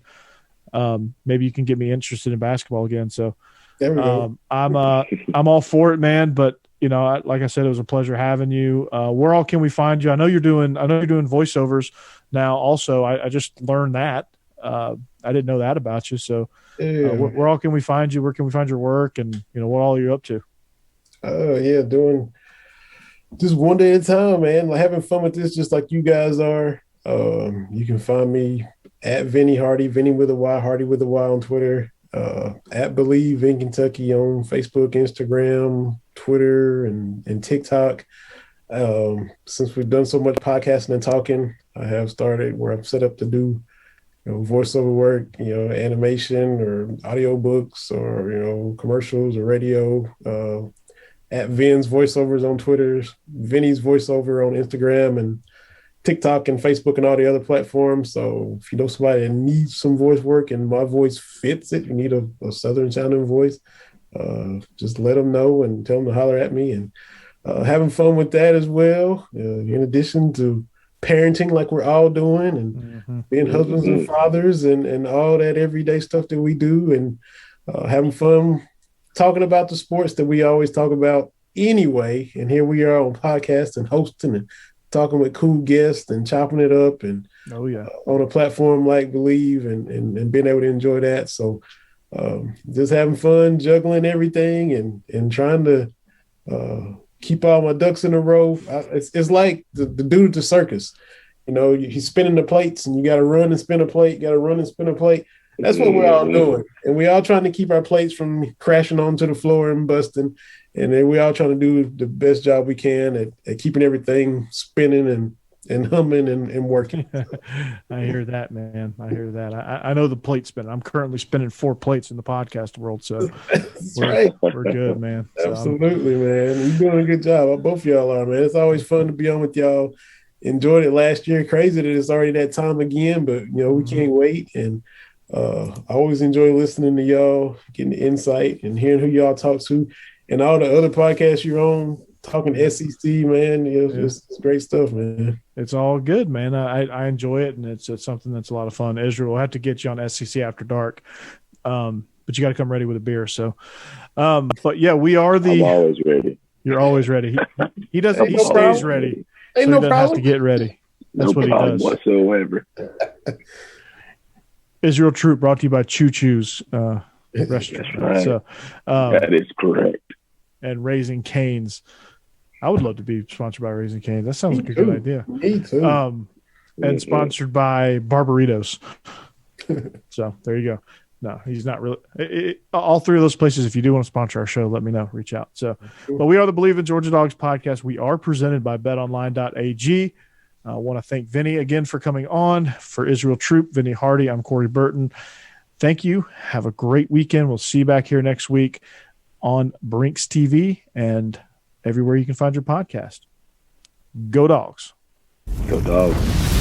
Speaker 5: Maybe you can get me interested in basketball again. So
Speaker 7: there we go.
Speaker 5: I'm all for it, man. But like I said, it was a pleasure having you. Where all can we find you? I know you're doing voiceovers now. Also, I just learned that. I didn't know that about you. So where all can we find you? Where can we find your work? And, what all are you up to?
Speaker 7: Yeah, doing just one day at a time, man. Like having fun with this, just like you guys are. You can find me at Vinny Hardy, Vinny with a Y, Hardy with a Y on Twitter. At Bleav in Kentucky on Facebook, Instagram, Twitter, and TikTok. Since we've done so much podcasting and talking, I have started where I'm set up to do voiceover work, animation or audiobooks or, commercials or radio. At Vin's Voiceovers on Twitter, Vinny's Voiceover on Instagram and TikTok and Facebook and all the other platforms. So if you know somebody that needs some voice work and my voice fits it, you need a Southern sounding voice, just let them know and tell them to holler at me, and having fun with that as well. In addition to parenting like we're all doing and being husbands and fathers and all that everyday stuff that we do, and having fun talking about the sports that we always talk about anyway. And here we are on podcast and hosting and talking with cool guests and chopping it up and on a platform like Bleav and being able to enjoy that. So just having fun, juggling everything and trying to keep all my ducks in a row. It's like the dude at the circus. He's spinning the plates and you got to run and spin a plate, got to run and spin a plate. That's what we're all doing. And we all trying to keep our plates from crashing onto the floor and busting. And then we all trying to do the best job we can at keeping everything spinning and humming and working.
Speaker 5: I hear that, man. I hear that. I know the plate spinning. I'm currently spinning 4 plates in the podcast world. So we're good, man.
Speaker 7: Absolutely, man. You're doing a good job. Both of y'all are, man. It's always fun to be on with y'all. Enjoyed it last year. Crazy that it's already that time again, but, we can't wait. And I always enjoy listening to y'all, getting the insight and hearing who y'all talk to. And all the other podcasts you're on, talking SEC, man, it's great stuff, man.
Speaker 5: It's all good, man. I enjoy it, and it's something that's a lot of fun. Israel, we'll have to get you on SEC After Dark, but you got to come ready with a beer. So, but yeah, we are
Speaker 6: I'm always ready.
Speaker 5: You're always ready. He doesn't. He stays ready.
Speaker 7: Ain't
Speaker 5: so
Speaker 7: no
Speaker 5: he doesn't
Speaker 7: problem.
Speaker 5: have to get ready. That's what he does.
Speaker 6: Whatsoever.
Speaker 5: Israel Troupe brought to you by Choo Choo's restaurant.
Speaker 6: That's right.
Speaker 5: So,
Speaker 6: that is correct.
Speaker 5: And Raising Cane's. I would love to be sponsored by Raising Cane's. That sounds like a good idea.
Speaker 7: Me too.
Speaker 5: And sponsored by Barbaritos. So there you go. No, he's not really. All 3 of those places, if you do want to sponsor our show, let me know. Reach out. So, but we are the Bleav in Georgia Dawgs podcast. We are presented by betonline.ag. I want to thank Vinny again for coming on. For Israel Troupe, Vinny Hardy, I'm Corey Burton. Thank you. Have a great weekend. We'll see you back here next week on Brinks TV and everywhere you can find your podcast. Go Dawgs.
Speaker 6: Go Dawgs.